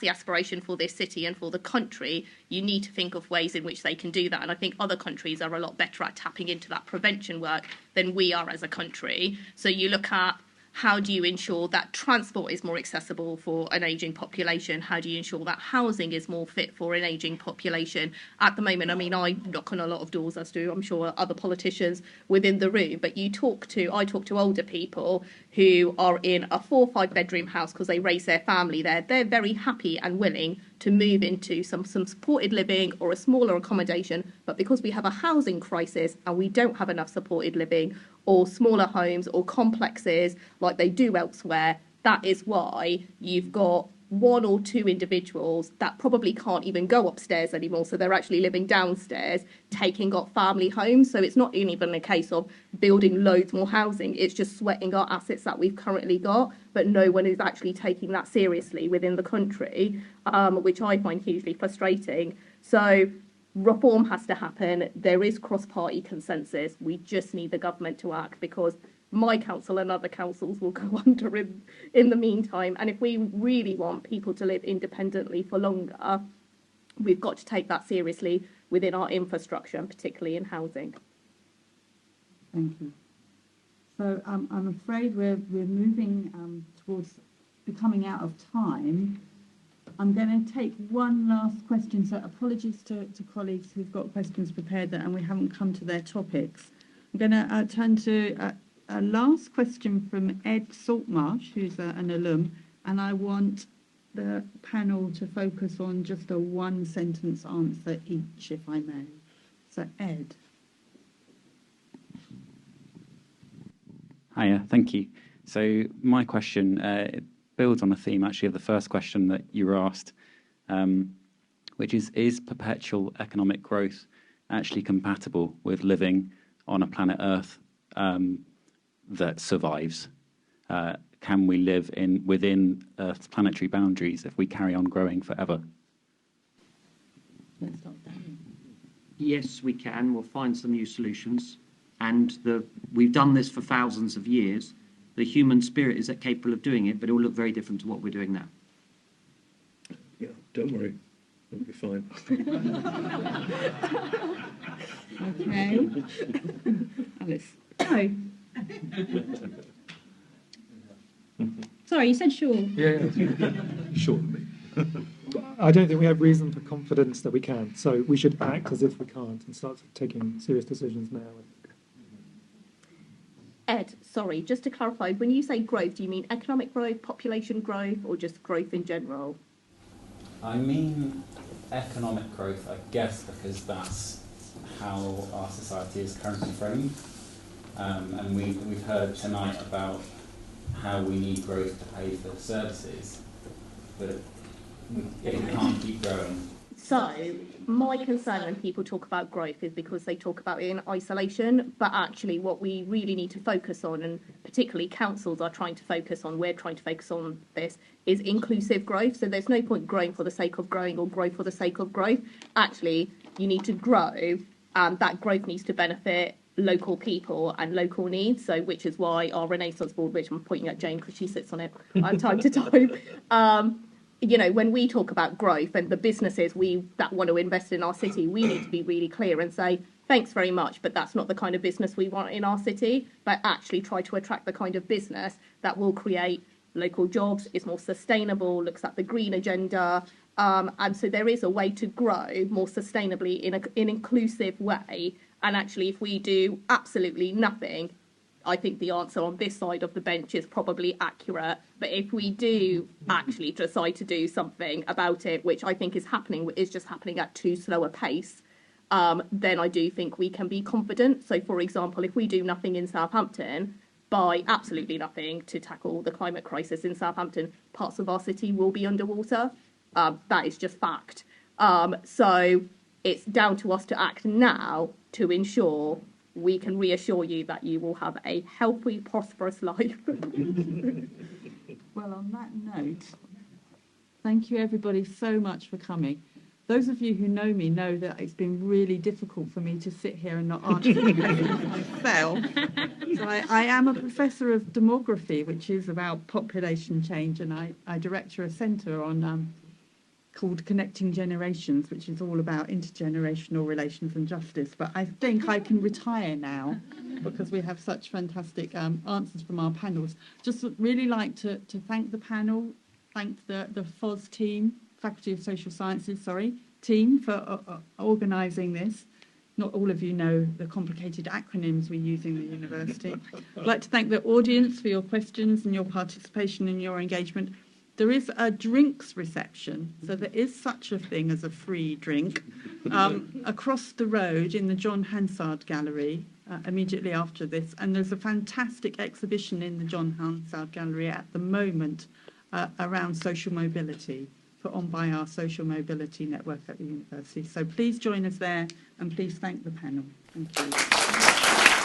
the aspiration for this city and for the country, you need to think of ways in which they can do that. And I think other countries are a lot better at tapping into that prevention work than we are as a country. So you look at, how do you ensure that transport is more accessible for an ageing population? How do you ensure that housing is more fit for an ageing population? At the moment, I mean, I knock on a lot of doors, as do I'm sure other politicians within the room, but I talk to older people who are in a 4 or 5 bedroom house because they raise their family there. They're very happy and willing to move into some supported living or a smaller accommodation, but because we have a housing crisis and we don't have enough supported living or smaller homes or complexes like they do elsewhere, that is why you've got 1 or 2 individuals that probably can't even go upstairs anymore, so they're actually living downstairs, taking up family homes. So it's not even a case of building loads more housing, it's just sweating our assets that we've currently got, but no one is actually taking that seriously within the country, which I find hugely frustrating. So reform has to happen. There is cross-party consensus. We just need the government to act, because my council and other councils will go under in the meantime. And if we really want people to live independently for longer, we've got to take that seriously within our infrastructure, and particularly in housing. Thank you. So I'm afraid we're moving towards becoming out of time. I'm going to take one last question, so apologies to colleagues who've got questions prepared and we haven't come to their topics. I'm going to turn to a last question from Ed Saltmarsh, who's an alum, and I want the panel to focus on just a one-sentence answer each, if I may. So, Ed. Hiya, thank you. So my question builds on a theme actually of the first question that you were asked, which is perpetual economic growth actually compatible with living on a planet Earth that survives? Can we live within Earth's planetary boundaries if we carry on growing forever? Let's start there. Yes, we can. We'll find some new solutions. And we've done this for thousands of years. The human spirit is capable of doing it, but it will look very different to what we're doing now. Yeah, don't worry. It'll be fine. Okay. Alice. No. Sorry, you said sure. Yeah. Sure than me. I don't think we have reason for confidence that we can. So we should act as if we can't and start taking serious decisions now. Ed, sorry, just to clarify, when you say growth, do you mean economic growth, population growth, or just growth in general? I mean economic growth, I guess, because that's how our society is currently framed. And we've heard tonight about how we need growth to pay for services, but it can't keep growing. So, my concern when people talk about growth is because they talk about it in isolation, but actually what we really need to focus on, and particularly councils are trying to focus on, we're trying to focus on this, is inclusive growth. So there's no point growing for the sake of growing or grow for the sake of growth. Actually, you need to grow, and that growth needs to benefit local people and local needs, so which is why our Renaissance board, which I'm pointing at Jane because she sits on it time to time, you know, when we talk about growth and the businesses that want to invest in our city, we need to be really clear and say, thanks very much, but that's not the kind of business we want in our city, but actually try to attract the kind of business that will create local jobs, is more sustainable, looks at the green agenda, and so there is a way to grow more sustainably in an inclusive way. And actually, if we do absolutely nothing, I think the answer on this side of the bench is probably accurate. But if we do actually decide to do something about it, which I think is just happening at too slow a pace, then I do think we can be confident. So, for example, if we do nothing in Southampton, by absolutely nothing to tackle the climate crisis in Southampton, parts of our city will be underwater. That is just fact. So it's down to us to act now to ensure we can reassure you that you will have a healthy, prosperous life. Well, on that note, thank you everybody so much for coming. Those of you who know me know that it's been really difficult for me to sit here and not answer questions myself. So I am a professor of demography, which is about population change, and I direct a centre on called Connecting Generations, which is all about intergenerational relations and justice. But I think I can retire now because we have such fantastic answers from our panels. Just really like to thank the panel, thank the FOS team, Faculty of Social Sciences, team for organising this. Not all of you know the complicated acronyms we use in the university. I'd like to thank the audience for your questions and your participation and your engagement. There is a drinks reception, so there is such a thing as a free drink, across the road in the John Hansard Gallery immediately after this. And there's a fantastic exhibition in the John Hansard Gallery at the moment around social mobility, put on by our social mobility network at the university. So please join us there, and please thank the panel. Thank you.